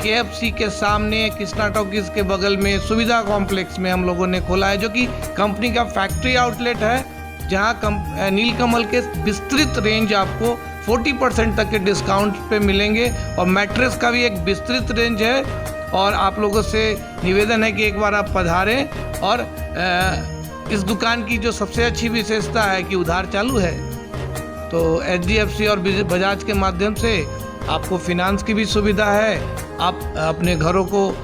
KFC के सामने कृष्णा टॉकीज के बगल में सुविधा कॉम्प्लेक्स में हम लोगों ने खोला है, जो कि कंपनी का फैक्ट्री आउटलेट है, जहां नीलकमल के विस्तृत रेंज आपको 40% तक के डिस्काउंट पे मिलेंगे और मैट्रेस का भी एक विस्तृत रेंज है। और आप लोगों से निवेदन है कि एक बार आप पधारें। और इस दुकान की जो सबसे अच्छी विशेषता है कि उधार चालू है, तो HDFC और बजाज के माध्यम से आपको फिनांस की भी सुविधा है। आप अपने घरों को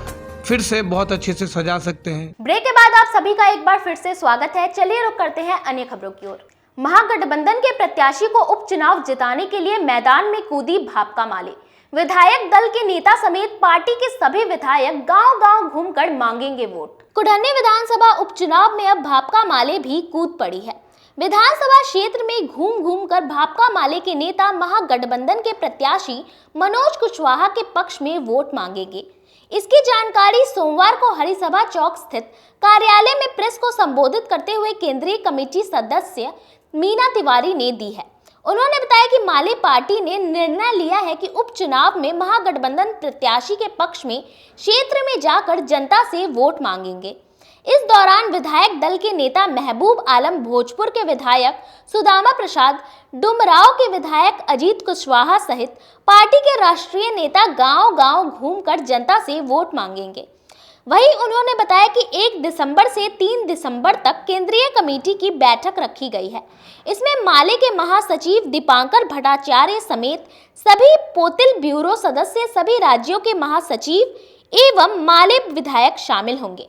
फिर से बहुत अच्छे से सजा सकते हैं। ब्रेक के बाद आप सभी का एक बार फिर से स्वागत है। चलिए रुक करते हैं अन्य खबरों की ओर। महागठबंधन के प्रत्याशी को उपचुनाव जिताने के लिए मैदान में कूदी भाकपा माले। विधायक दल के नेता समेत पार्टी के सभी विधायक गांव-गांव घूमकर मांगेंगे वोट। कुढ़नी विधानसभा उपचुनाव में अब भाकपा माले भी कूद पड़ी है। विधानसभा क्षेत्र में घूम कर भाकपा माले के नेता महागठबंधन के प्रत्याशी मनोज कुशवाहा के पक्ष में वोट मांगेंगे। इसकी जानकारी सोमवार को हरिसभा चौक स्थित कार्यालय में प्रेस को संबोधित करते हुए केंद्रीय कमेटी सदस्य मीना तिवारी ने दी है। उन्होंने बताया कि माले पार्टी ने निर्णय लिया है कि उपचुनाव में महागठबंधन प्रत्याशी के पक्ष में क्षेत्र में जाकर जनता से वोट मांगेंगे। इस दौरान विधायक दल के नेता महबूब आलम, भोजपुर के विधायक सुदामा प्रसाद, डुमराव के विधायक अजीत कुशवाहा सहित पार्टी के राष्ट्रीय नेता गांव-गांव घूमकर जनता से वोट मांगेंगे। वहीं उन्होंने बताया कि 1 दिसंबर से 3 दिसंबर तक केंद्रीय कमेटी की बैठक रखी गई है। इसमें माले के महासचिव दीपांकर भट्टाचार्य समेत सभी पोतिल ब्यूरो सदस्य, सभी राज्यों के महासचिव एवं माले विधायक शामिल होंगे।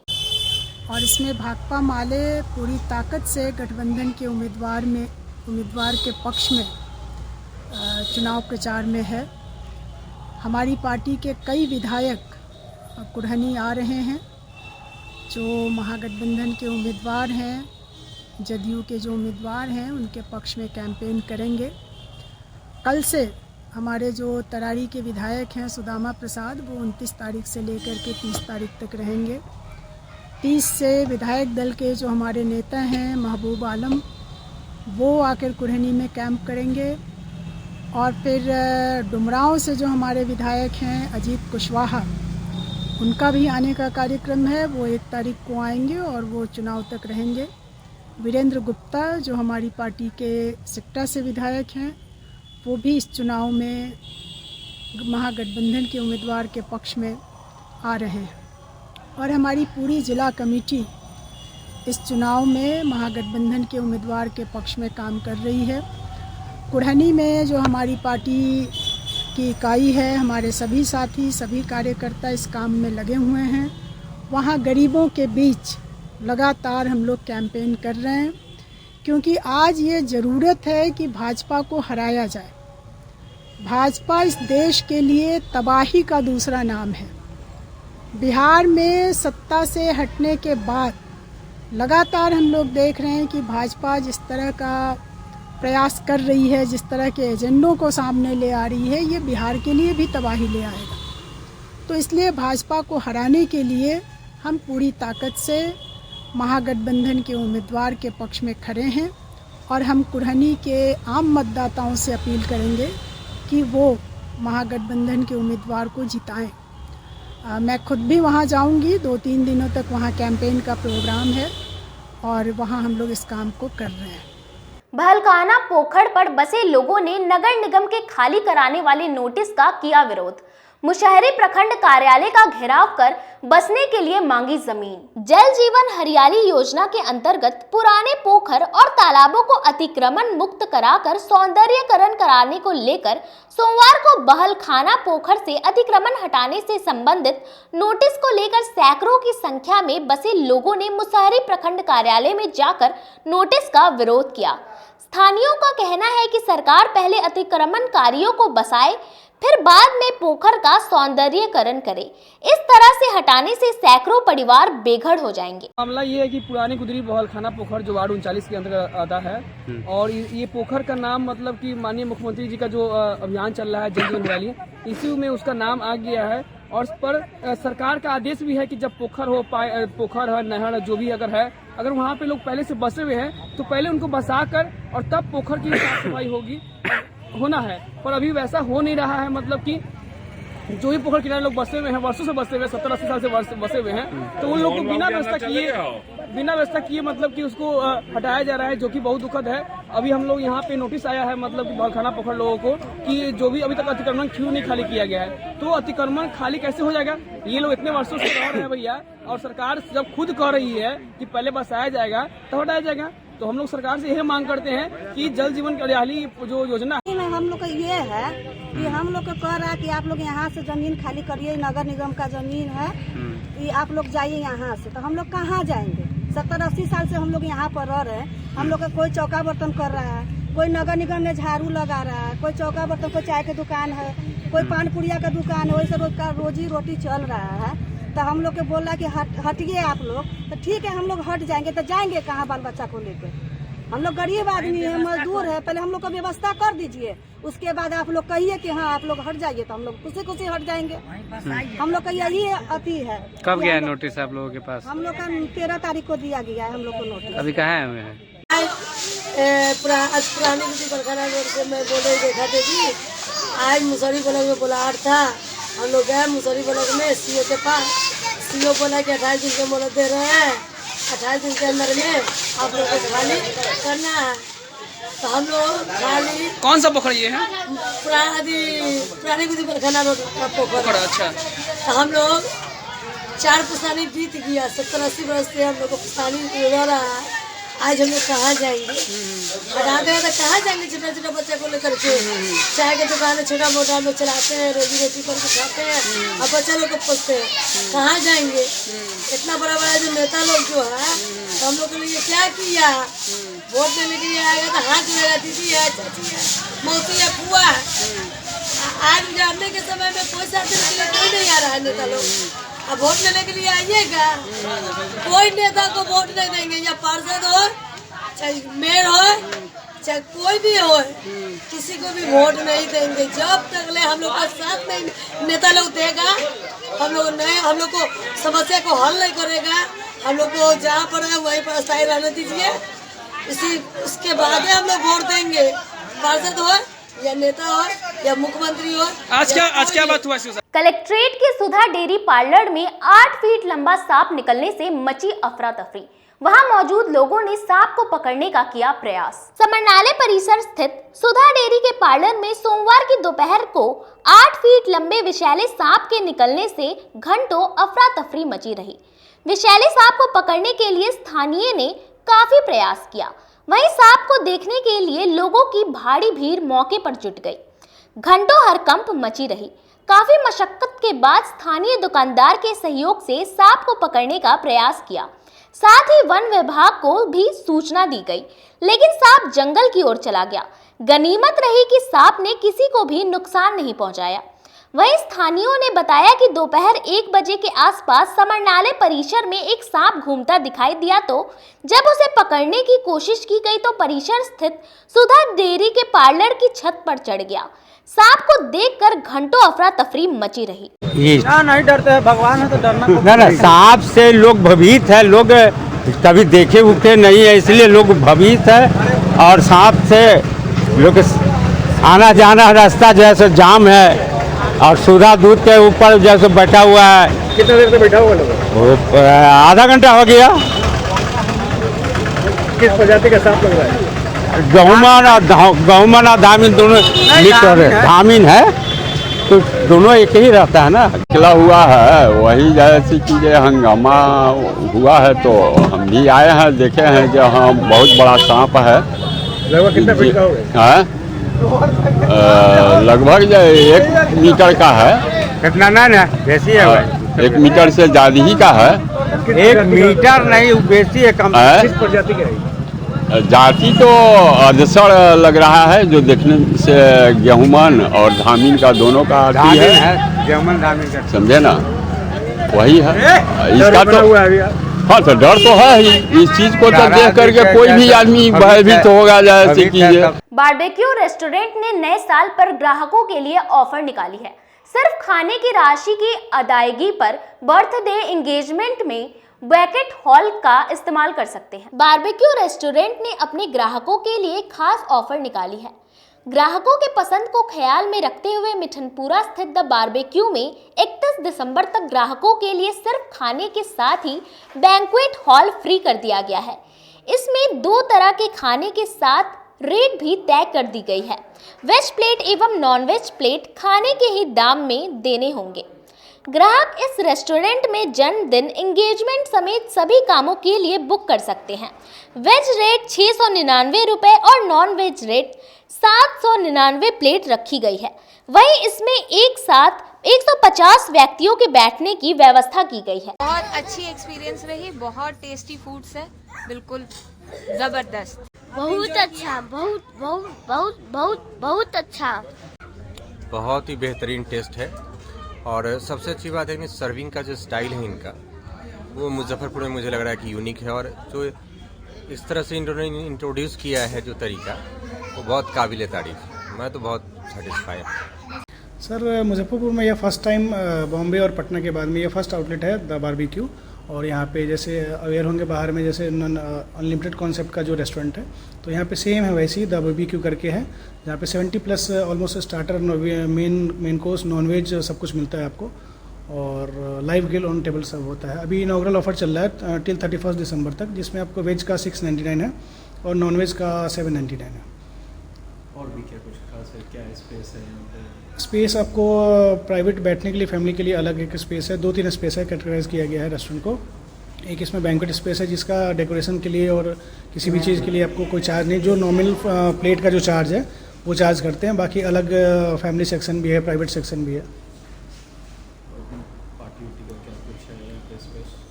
और इसमें भाकपा माले पूरी ताकत से गठबंधन के उम्मीदवार के पक्ष में चुनाव प्रचार में है। हमारी पार्टी के कई विधायक कुढ़नी आ रहे हैं, जो महागठबंधन के उम्मीदवार हैं, जदयू के जो उम्मीदवार हैं उनके पक्ष में कैंपेन करेंगे। कल से हमारे जो तरारी के विधायक हैं सुदामा प्रसाद, वो 29 तारीख से लेकर के 30 तारीख तक रहेंगे। 30 से विधायक दल के जो हमारे नेता हैं महबूब आलम, वो आकर कुरहनी में कैंप करेंगे। और फिर डुमरांव से जो हमारे विधायक हैं अजीत कुशवाहा, उनका भी आने का कार्यक्रम है। वो 1 तारीख को आएंगे और वो चुनाव तक रहेंगे। वीरेंद्र गुप्ता जो हमारी पार्टी के सिकटा से विधायक हैं, वो भी इस चुनाव में महागठबंधन के उम्मीदवार के पक्ष में आ रहे हैं। और हमारी पूरी जिला कमेटी इस चुनाव में महागठबंधन के उम्मीदवार के पक्ष में काम कर रही है। कुरहनी में जो हमारी पार्टी की इकाई है, हमारे सभी साथी, सभी कार्यकर्ता इस काम में लगे हुए हैं। वहाँ गरीबों के बीच लगातार हम लोग कैंपेन कर रहे हैं, क्योंकि आज ये ज़रूरत है कि भाजपा को हराया जाए। भाजपा इस देश के लिए तबाही का दूसरा नाम है। बिहार में सत्ता से हटने के बाद लगातार हम लोग देख रहे हैं कि भाजपा जिस तरह का प्रयास कर रही है, जिस तरह के एजेंडों को सामने ले आ रही है, ये बिहार के लिए भी तबाही ले आएगा। तो इसलिए भाजपा को हराने के लिए हम पूरी ताकत से महागठबंधन के उम्मीदवार के पक्ष में खड़े हैं। और हम कुरहनी के आम मतदाताओं से अपील करेंगे कि वो महागठबंधन के उम्मीदवार को जिताएं। मैं खुद भी वहाँ जाऊँगी, 2-3 दिनों तक वहाँ कैंपेन का प्रोग्राम है और वहाँ हम लोग इस काम को कर रहे हैं। बहलकाना पोखर पर बसे लोगों ने नगर निगम के खाली कराने वाले नोटिस का किया विरोध। मुशहरी प्रखंड कार्यालय का घेराव कर बसने के लिए मांगी जमीन। जल जीवन हरियाली योजना के अंतर्गत पुराने पोखर और तालाबों को अतिक्रमण मुक्त कराकर सौंदर्यीकरण कराने को लेकर सोमवार को बहलखाना पोखर से अतिक्रमण हटाने से संबंधित नोटिस को लेकर सैकड़ों की संख्या में बसे लोगों ने मुशहरी प्रखंड कार्यालय में जाकर नोटिस का विरोध किया। स्थानीयों का कहना है कि सरकार पहले अतिक्रमणकारियों को बसाए, फिर बाद में पोखर का सौंदर्यीकरण करे। इस तरह से हटाने से सैकड़ों परिवार बेघर हो जाएंगे। मामला ये है कि पुरानी गुदरी बहलखाना पोखर जो वार्ड 39 के अंतर्गत आता है, और ये पोखर का नाम मतलब कि माननीय मुख्यमंत्री जी का जो अभियान चल रहा है जल जीवन हरियाली, इसी में उसका नाम आ गया है। और इस पर सरकार का आदेश भी है कि जब पोखर हो, पोखर है, नहर जो भी अगर है, अगर वहाँ पे लोग पहले से बसे हुए हैं तो पहले उनको बसा कर और तब पोखर की साफ सफाई होना है। पर अभी वैसा हो नहीं रहा है। मतलब कि जो भी पोखर किनारे लोग बसे हुए हैं, वर्षों से बसे हुए, 70-80 साल से बसे हुए हैं, तो उन लोग को बिना व्यवस्था किए मतलब कि उसको हटाया जा रहा है, जो कि बहुत दुखद है। अभी हम लोग यहाँ पे नोटिस आया है मतलब कि बहलखाना पोखर लोगों को कि जो भी अभी तक अतिक्रमण क्यों नहीं खाली किया गया है। तो अतिक्रमण खाली कैसे हो जाएगा? ये लोग इतने वर्षों से रह रहे हैं भैया, और सरकार जब खुद कह रही है कि पहले बसाया जाएगा तो हटाया जाएगा। तो हम लोग सरकार से यह मांग करते हैं कि जल जीवन हरियाली जो योजना है, हम लोग का ये है कि हम लोग को कह रहा है कि आप लोग यहाँ से जमीन खाली करिए, नगर निगम का जमीन है, ये आप लोग जाइए यहाँ से। तो हम लोग कहाँ जाएंगे? 70-80 साल से हम लोग यहाँ पर रह रहे हैं। हम लोग का कोई चौका बर्तन कर रहा है, कोई नगर निगम में झाड़ू लगा रहा है, कोई चौका बर्तन, कोई चाय की दुकान है, कोई पान पुड़िया का दुकान है, वैसे रोज का रोजी रोटी चल रहा है। तो हम लोग के बोल रहा है कि हटिए आप लोग। तो ठीक है, हम लोग हट जाएंगे। तो जाएंगे कहाँ बाल बच्चा को लेकर? हम लोग गरीब आदमी है, मजदूर है। पहले हम लोग को व्यवस्था कर दीजिए, उसके बाद आप लोग कहिए कि हाँ आप लोग हट जाइए, तो हम लोग खुशी हट जाएंगे। हम लोग का यही अति है। कब गया नोटिस आप लोगों के पास? हम लोग का 13 तारीख को दिया गया है हम लोग को नोटिस। अभी कहाँ है हमें? पुरानी बरखाना रोड से मैं बोले देखा देगी। आज मुसहरी ब्लॉक में बुलाहट था, हम लोग गए मुसहरी ब्लॉक में सीओ के पास। सीओ बोला कि 28 दिन के मोहलत दे रहे हैं, 28 दिन के अंदर में आप लोग को खाली करना है। तो हम लोग खाली। कौन सा पोखर ये है? पुरानी गुदी बरखाना रोड का पोखर। अच्छा। तो हम लोग 4 पुश्तानी बीत गया, 70-80 वर्ष से हम लोग को पुश्तानी रह रहा है। आज हम लोग कहाँ जाएंगे? हटा दें तो कहाँ जाएंगे? छोटा बच्चा को लेकर के चाय की दुकान छोटा मोटा लोग चलाते हैं, रोजी रोटी करके खाते हैं और बच्चा लोग को पोसते हैं। कहाँ जाएंगे? इतना बड़ा जो नेता लोग जो है, तो हम लोग के लिए क्या किया? वोट देने के लिए आएगा तो हाथ जोड़ेगा, दीदी है, चाची है, मौसी है, फुआ है। आज जानने के समय में कोई साथ देने के लिए कोई नहीं आ रहा है नेता लोग। अब वोट लेने के लिए आइएगा, कोई नेता को वोट नहीं देंगे। या पार्षद हो, चाहे मेयर हो, चाहे कोई भी हो, किसी को भी वोट नहीं देंगे जब तक ले हम लोग का साथ नहीं नेता लोग देगा। हम लोग को समस्या को हल नहीं करेगा। हम लोग को जहाँ पर है वहीं पर स्थायी रहने दीजिए। उसके बाद हम लोग वोट देंगे, पार्षद हो या नेता हो या मुख्यमंत्री हो। आज क्या बात हुआ? कलेक्ट्रेट के सुधा डेयरी पार्लर में 8 फीट लंबा सांप निकलने से मची अफरा तफरी। वहां मौजूद लोगों ने सांप को पकड़ने का किया प्रयास। समरनालय परिसर स्थित सुधा डेयरी के पार्लर में सोमवार की दोपहर को 8 फीट लंबे विषैले सांप के निकलने से घंटों अफरा तफरी मची रही। विषैले सांप को पकड़ने के लिए स्थानीय ने काफी प्रयास किया। वहीं सांप को देखने के लिए लोगों की भारी भीड़ मौके पर जुट गई। घंटों हड़कंप मची रही। काफी मशक्कत के बाद स्थानीय दुकानदार के सहयोग से सांप को पकड़ने का प्रयास किया। साथ ही वन विभाग को भी सूचना दी गई, लेकिन सांप जंगल की ओर चला गया। गनीमत रही कि सांप ने किसी को भी नुकसान नहीं पहुंचाया। वहीं स्थानीयों ने बताया कि दोपहर 1 बजे के आसपास समरनालय परिसर में एक सांप घूमता दिखाई दिया, तो जब उसे पकड़ने की कोशिश की गई तो परिसर स्थित सुधा डेयरी के पार्लर की छत पर चढ़ गया। सांप को देखकर घंटों अफरा तफरी मची रही। नहीं डरते हैं, भगवान है तो डरना ना सांप से लोग भयभीत है। लोग कभी देखे उठे नहीं है, इसलिए लोग भयभीत है। और सांप से लोग आना जाना रास्ता जैसे जाम है। और सुधा दूध के ऊपर जैसे बैठा हुआ है। कितना देर से बैठा हुआ लोग? आधा घंटा हो गया। किस प्रजाति का सांप लग रहा है? गहुमन और धामीन दोनों मिक्स हो रहे। धामीन है तो दोनों एक ही रहता है ना। निकला हुआ है, वही जैसी चीजें हंगामा हुआ है तो हम भी आए हैं, देखे हैं जो हाँ बहुत बड़ा सांप है। लगभग कितना फीट का होगा? लगभग 1 मीटर का है। कितना ना बेसी है? 1 मीटर से ज्यादा ही का है। 1 मीटर नहीं, बेसी है। कम किस प्रजाति का है? जाति तो अधसर लग रहा है, जो देखने से गेहूमन और धामीन का दोनों का आती है। गेहूमन धामीन का समझे ना, वही है इसका तो। हाँ तो डर तो है ही। इस चीज को तो देख करके कोई भी आदमी भयभीत होगा। जैसे कि बारबेक्यू रेस्टोरेंट ने नए साल पर ग्राहकों के लिए ऑफर निकाली है। सिर्फ खाने की राशि की अदायगी पर बर्थडे एंगेजमेंट में बैंक्वेट हॉल का इस्तेमाल कर सकते हैं। बारबेक्यू रेस्टोरेंट ने अपने ग्राहकों के लिए खास ऑफर निकाली है। ग्राहकों के पसंद को ख्याल में रखते हुए मिठनपुरा स्थित द बारबेक्यू में 31 दिसंबर तक ग्राहकों के लिए सिर्फ खाने के साथ ही बैंक्वेट हॉल फ्री कर दिया गया है। इसमें 2 तरह के खाने के साथ रेट भी तय कर दी गई है। वेज प्लेट एवं नॉन वेज प्लेट खाने के ही दाम में देने होंगे। ग्राहक इस रेस्टोरेंट में जन्मदिन, एंगेजमेंट समेत सभी कामों के लिए बुक कर सकते हैं। वेज रेट 699 रुपये और नॉन वेज रेट 799 प्लेट रखी गई है। वहीं इसमें एक साथ 150 व्यक्तियों के बैठने की व्यवस्था की गई है। बहुत अच्छी एक्सपीरियंस रही, बहुत टेस्टी फूड्स है, बिल्कुल जबरदस्त। बहुत अच्छा, बहुत अच्छा। बहुत ही बेहतरीन टेस्ट है। और सबसे अच्छी बात है कि सर्विंग का जो स्टाइल है इनका, वो मुजफ्फरपुर में मुझे लग रहा है कि यूनिक है। और जो इस तरह से इन्होंने इंट्रोड्यूस किया है जो तरीका, वो बहुत काबिल तारीफ है। मैं तो बहुत सेटिस्फाई हूँ। सर मुजफ्फरपुर में यह फर्स्ट टाइम, बॉम्बे और पटना के बाद में यह फर्स्ट आउटलेट है द बारबेक्यू। और यहाँ पे जैसे अवेयर होंगे बाहर में, जैसे अनलिमिटेड कॉन्सेप्ट का जो रेस्टोरेंट है, तो यहाँ पे सेम है वैसे ही द बारबेक्यू करके है, जहाँ पे 70+ almost starter, main course, nonveg सब कुछ मिलता है आपको। और लाइव ग्रिल ऑन टेबल सब होता है। अभी इनॉग्रल ऑफर चल रहा है टिल 31 दिसंबर तक, जिसमें आपको वेज का 699 है और नॉनवेज का 799 है। और भी क्या कुछ खास है? क्या स्पेस है यहाँ पे? स्पेस आपको प्राइवेट बैठने के लिए, फैमिली के लिए अलग एक स्पेस है। 2-3 स्पेस है, कैटेगराइज किया गया है रेस्टोरेंट को। एक इसमें बैंक्वेट स्पेस है, जिसका डेकोरेशन के लिए और किसी भी चीज़ के लिए आपको कोई चार्ज नहीं। जो नॉर्मल प्लेट का जो चार्ज है वो चार्ज करते हैं। बाकी अलग फैमिली सेक्शन भी है, प्राइवेट सेक्शन भी है।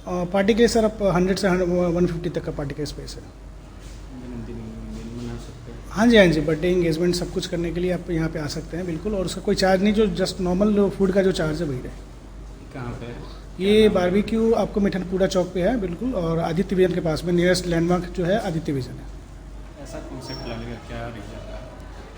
पार्टी के लिए सर आप 100 से 150 तक का पार्टी का स्पेस है। हाँ जी, बर्थडे, एंगेजमेंट सब कुछ करने के लिए आप यहाँ पे आ सकते हैं बिल्कुल। और उसका कोई चार्ज नहीं, जो जस्ट नॉर्मल फूड का जो चार्ज है वही रहे। कहाँ पे है ये बारबेक्यू? आपको मिठनपुरा चौक पे है बिल्कुल, और आदित्य विजन के पास में नियरेस्ट लैंडमार्क जो है आदित्य विजन है। ऐसा कॉन्सेप्ट लाने का क्या रीज़न है?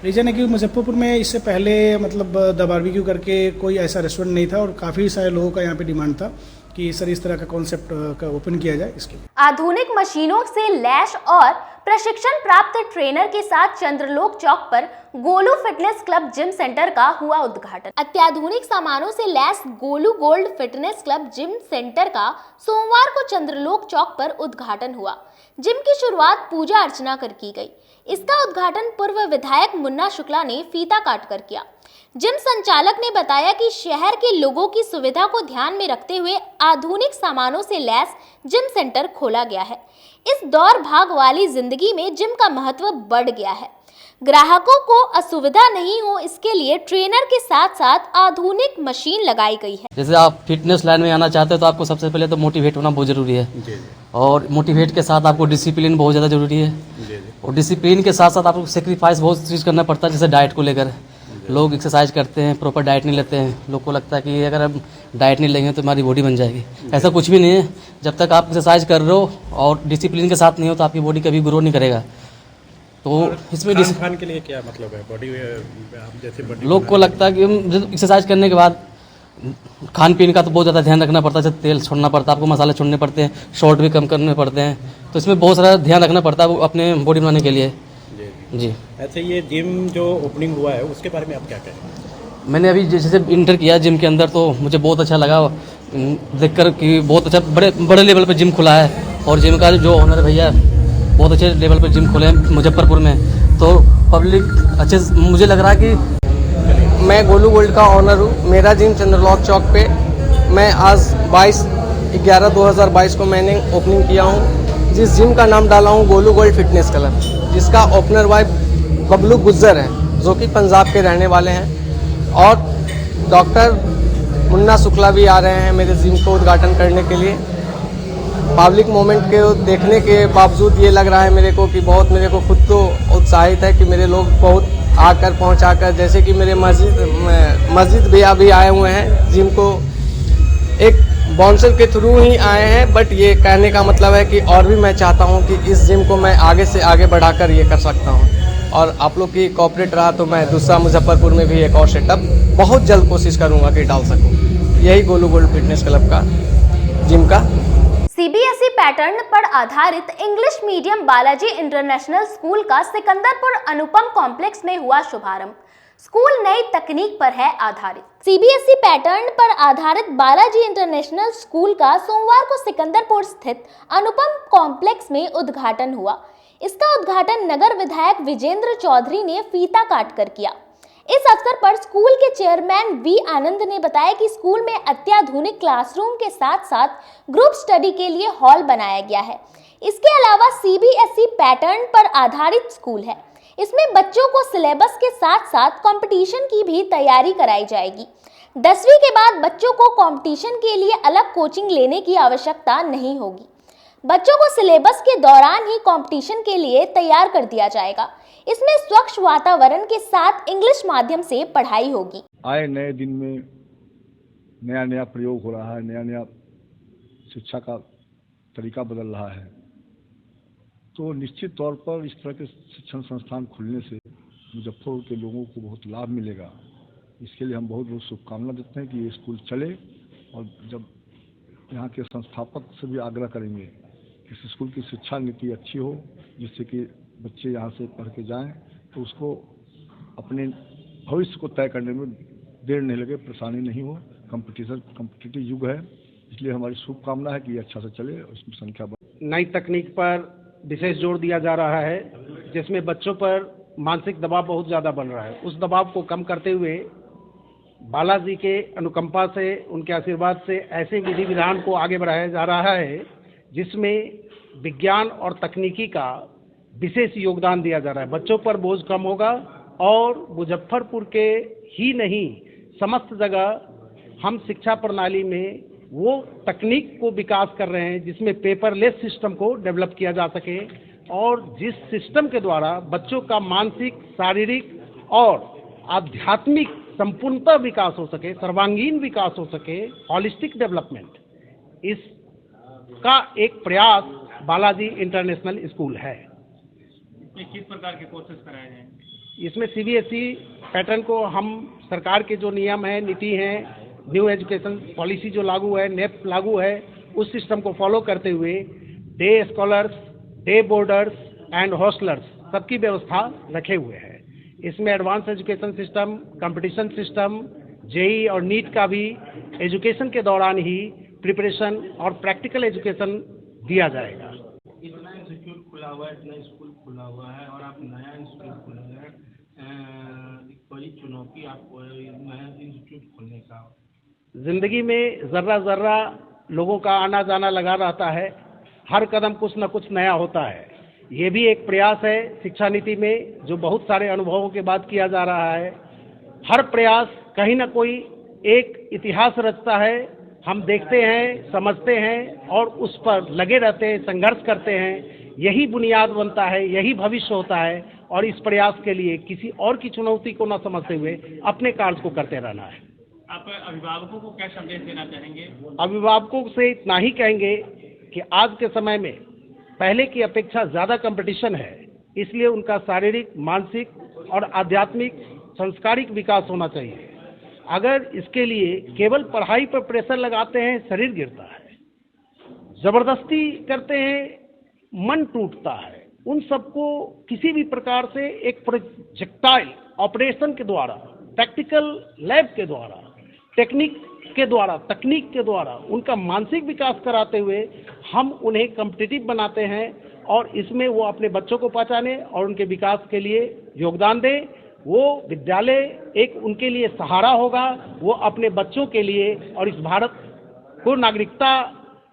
रीज़न है कि मुजफ्फरपुर में इससे पहले मतलब द बारबेक्यू करके कोई ऐसा रेस्टोरेंट नहीं था और काफ़ी सारे लोगों का यहाँ पे डिमांड था कि सर इस तरह का कॉन्सेप्ट का ओपन किया जाए। इसके आधुनिक मशीनों से लैस और प्रशिक्षण प्राप्त ट्रेनर के साथ चंद्रलोक चौक पर Golu fitness club gym centre का हुआ उद्घाटन। अत्याधुनिक सामानों से लैस Golu gold fitness club gym centre का सोमवार को चंद्रलोक चौक पर उद्घाटन हुआ। जिम की शुरुआत पूजा अर्चना कर की गई। इसका उद्घाटन पूर्व विधायक मुन्ना शुक्ला ने फीता काट कर किया। जिम संचालक ने बताया कि शहर के लोगों की सुविधा को ध्यान में रखते हुए आधुनिक सामानों से लैस जिम सेंटर खोला गया है। इस दौड़ भाग वाली जिंदगी में जिम का महत्व बढ़ गया है। ग्राहकों को असुविधा नहीं हो इसके लिए ट्रेनर के साथ साथ आधुनिक मशीन लगाई गई है। जैसे आप फिटनेस लाइन में आना चाहते हो तो आपको सबसे पहले तो मोटिवेट होना बहुत जरूरी है और मोटिवेट के साथ आपको डिसिप्लिन बहुत ज़्यादा जरूरी है और डिसिप्लिन के साथ साथ आपको सेक्रीफाइस बहुत चीज़ करना पड़ता है। जैसे डाइट को लेकर लोग एक्सरसाइज करते हैं, प्रॉपर डाइट नहीं लेते हैं। लोग को लगता है कि अगर हम डाइट नहीं लेंगे तो हमारी बॉडी बन जाएगी। ऐसा कुछ भी नहीं है। जब तक आप एक्सरसाइज कर रहे हो और डिसिप्लिन के साथ नहीं हो तो आपकी बॉडी कभी ग्रो नहीं करेगा। तो इसमें खान के लिए क्या मतलब है? बॉडी जैसे लोग को लगता है कि हम एक्सरसाइज करने के बाद खान पीन का तो बहुत ज़्यादा ध्यान रखना पड़ता है। जैसे तेल छोड़ना पड़ता है, आपको मसाले छोड़ने पड़ते हैं, शॉर्ट भी कम करने पड़ते हैं। तो इसमें बहुत सारा ध्यान रखना पड़ता है अपने बॉडी बनाने के लिए। जी ऐसे ये जिम जो ओपनिंग हुआ है उसके बारे में आप क्या कहें? मैंने अभी जैसे इंटर किया जिम के अंदर तो मुझे बहुत अच्छा लगा देखकर कि बहुत अच्छा बड़े लेवल पे जिम खुला है और जिम का जो ओनर भैया बहुत अच्छे लेवल पे जिम खुले हैं मुजफ्फरपुर में। तो पब्लिक अच्छे मुझे लग रहा है कि मैं गोलू गोल्ड का ऑनर हूँ। मेरा जिम चंद्रलोक चौक पे मैं आज 22/11/2022 को मैंने ओपनिंग किया हूँ। जिस जिम का नाम डाला हूँ गोलू गोल्ड फिटनेस क्लब, जिसका ओपनर वाइफ बबलू गुज्जर है जो कि पंजाब के रहने वाले हैं और डॉक्टर मुन्ना शुक्ला भी आ रहे हैं मेरे जिम को उद्घाटन करने के लिए। पब्लिक मोमेंट के देखने के बावजूद ये लग रहा है मेरे को कि बहुत मेरे को खुद को उत्साहित है कि मेरे लोग बहुत आकर पहुंचाकर, जैसे कि मेरे मस्जिद भैया भी आए हुए हैं जिम को एक बाउंसर के थ्रू ही आए हैं। बट ये कहने का मतलब है कि और भी मैं चाहता हूं कि इस जिम को मैं आगे से आगे बढ़ाकर ये कर सकता हूं और आप लोग की कोऑपरेट रहा तो मैं दूसरा मुजफ्फरपुर में भी एक और सेटअप बहुत जल्द कोशिश करूंगा कि डाल सकूं। यही गोलू गोल्ड फिटनेस क्लब का जिम का सीबीएसई पैटर्न पर आधारित English medium Balaji international school का सिकंदरपुर अनुपम कॉम्प्लेक्स में हुआ शुभारंभ। स्कूल नई तकनीक पर है आधारित। सीबीएसई पैटर्न पर आधारित बालाजी इंटरनेशनल स्कूल का सोमवार को सिकंदरपुर स्थित अनुपम कॉम्प्लेक्स में उद्घाटन हुआ। इसका उद्घाटन नगर विधायक विजेंद्र चौधरी ने फीता काटकर किया। इस अवसर पर स्कूल के चेयरमैन वी आनंद ने बताया कि स्कूल में अत्याधुनिक क्लासरूम के साथ साथ ग्रुप स्टडी के लिए हॉल बनाया गया है। इसके अलावा सीबीएसई पैटर्न पर आधारित स्कूल है। इसमें बच्चों को सिलेबस के साथ साथ कंपटीशन की भी तैयारी कराई जाएगी। 10वीं के बाद बच्चों को कंपटीशन के लिए अलग कोचिंग लेने की आवश्यकता नहीं होगी। बच्चों को सिलेबस के दौरान ही कंपटीशन के लिए तैयार कर दिया जाएगा। इसमें स्वच्छ वातावरण के साथ इंग्लिश माध्यम से पढ़ाई होगी। आए नए दिन में नया नया प्रयोग हो रहा है, नया नया शिक्षा का तरीका बदल रहा है, तो निश्चित तौर पर इस तरह के शिक्षण संस्थान खुलने से मुजफ्फरपुर के लोगों को बहुत लाभ मिलेगा। इसके लिए हम बहुत बहुत शुभकामना देते हैं कि ये स्कूल चले और जब यहाँ के संस्थापक से भी आग्रह करेंगे कि इस स्कूल की शिक्षा नीति अच्छी हो जिससे कि बच्चे यहाँ से पढ़ के जाएँ तो उसको अपने भविष्य को तय करने में देर नहीं लगे, परेशानी नहीं हो। कॉम्पिटिटिव युग है, इसलिए हमारी शुभकामना है कि ये अच्छा से चले और इसमें संख्या बढ़े। नई तकनीक पर विशेष जोर दिया जा रहा है जिसमें बच्चों पर मानसिक दबाव बहुत ज़्यादा बन रहा है। उस दबाव को कम करते हुए बालाजी के अनुकंपा से, उनके आशीर्वाद से ऐसे विधि विधान को आगे बढ़ाया जा रहा है जिसमें विज्ञान और तकनीकी का विशेष योगदान दिया जा रहा है। बच्चों पर बोझ कम होगा और मुजफ्फरपुर के ही नहीं समस्त जगह हम शिक्षा प्रणाली में वो तकनीक को विकास कर रहे हैं जिसमें पेपरलेस सिस्टम को डेवलप किया जा सके और जिस सिस्टम के द्वारा बच्चों का मानसिक, शारीरिक और आध्यात्मिक संपूर्णता विकास हो सके, सर्वांगीण विकास हो सके, हॉलिस्टिक डेवलपमेंट, इसका एक प्रयास बालाजी इंटरनेशनल स्कूल है। किस प्रकार के कोर्सेज कराए जाएंगे? इसमें CBSE पैटर्न को हम सरकार के जो नियम है, नीति हैं, न्यू एजुकेशन पॉलिसी जो लागू है, नेप लागू है, उस सिस्टम को फॉलो करते हुए day scholars, day boarders and hostellers सबकी व्यवस्था रखे हुए हैं। इसमें advance education system, competition system, JEE और नीट का भी एजुकेशन के दौरान ही प्रिपरेशन और प्रैक्टिकल एजुकेशन दिया जाएगा। इतना इंस्टीट्यूट खुला हुआ है, इतना स्कूल खुला हुआ है और आप नया इंस्टीट्यूट खुला है, बड़ी चुनौती आपको है नया इंस्टीट्यूट खोलने का। जिंदगी में जर्रा जर्रा लोगों का आना जाना लगा रहता है, हर कदम कुछ न कुछ नया होता है। ये भी एक प्रयास है शिक्षा नीति में जो बहुत सारे अनुभवों के बाद किया जा रहा है। हर प्रयास कहीं ना कोई एक इतिहास रचता है, हम देखते हैं, समझते हैं और उस पर लगे रहते हैं, संघर्ष करते हैं। यही बुनियाद बनता है, यही भविष्य होता है और इस प्रयास के लिए किसी और की चुनौती को न समझते हुए अपने कार्य को करते रहना है। आप अभिभावकों को क्या संदेश देना चाहेंगे? अभिभावकों से इतना ही कहेंगे कि आज के समय में पहले की अपेक्षा ज़्यादा कंपटीशन है, इसलिए उनका शारीरिक, मानसिक और आध्यात्मिक, संस्कारिक विकास होना चाहिए। अगर इसके लिए केवल पढ़ाई पर प्रेशर लगाते हैं, शरीर गिरता है, जबरदस्ती करते हैं, मन टूटता है। उन सबको किसी भी प्रकार से एक प्रोजेक्टाइल ऑपरेशन के द्वारा, प्रैक्टिकल लैब के द्वारा, टेक्निक के द्वारा, तकनीक के द्वारा उनका मानसिक विकास कराते हुए हम उन्हें कॉम्पिटिटिव बनाते हैं और इसमें वो अपने बच्चों को पहचाने और उनके विकास के लिए योगदान दें। वो विद्यालय एक उनके लिए सहारा होगा। वो अपने बच्चों के लिए और इस भारत को नागरिकता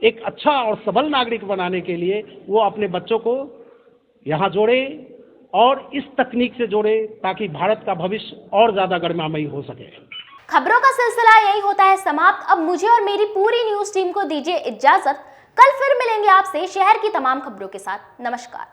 एक अच्छा और सबल नागरिक बनाने के लिए वो अपने बच्चों को यहाँ जोड़े और इस तकनीक से जोड़े ताकि भारत का भविष्य और ज़्यादा गरिमामयी हो सके। खबरों का सिलसिला यही होता है समाप्त। अब मुझे और मेरी पूरी न्यूज टीम को दीजिए इजाजत। कल फिर मिलेंगे आपसे शहर की तमाम खबरों के साथ। नमस्कार।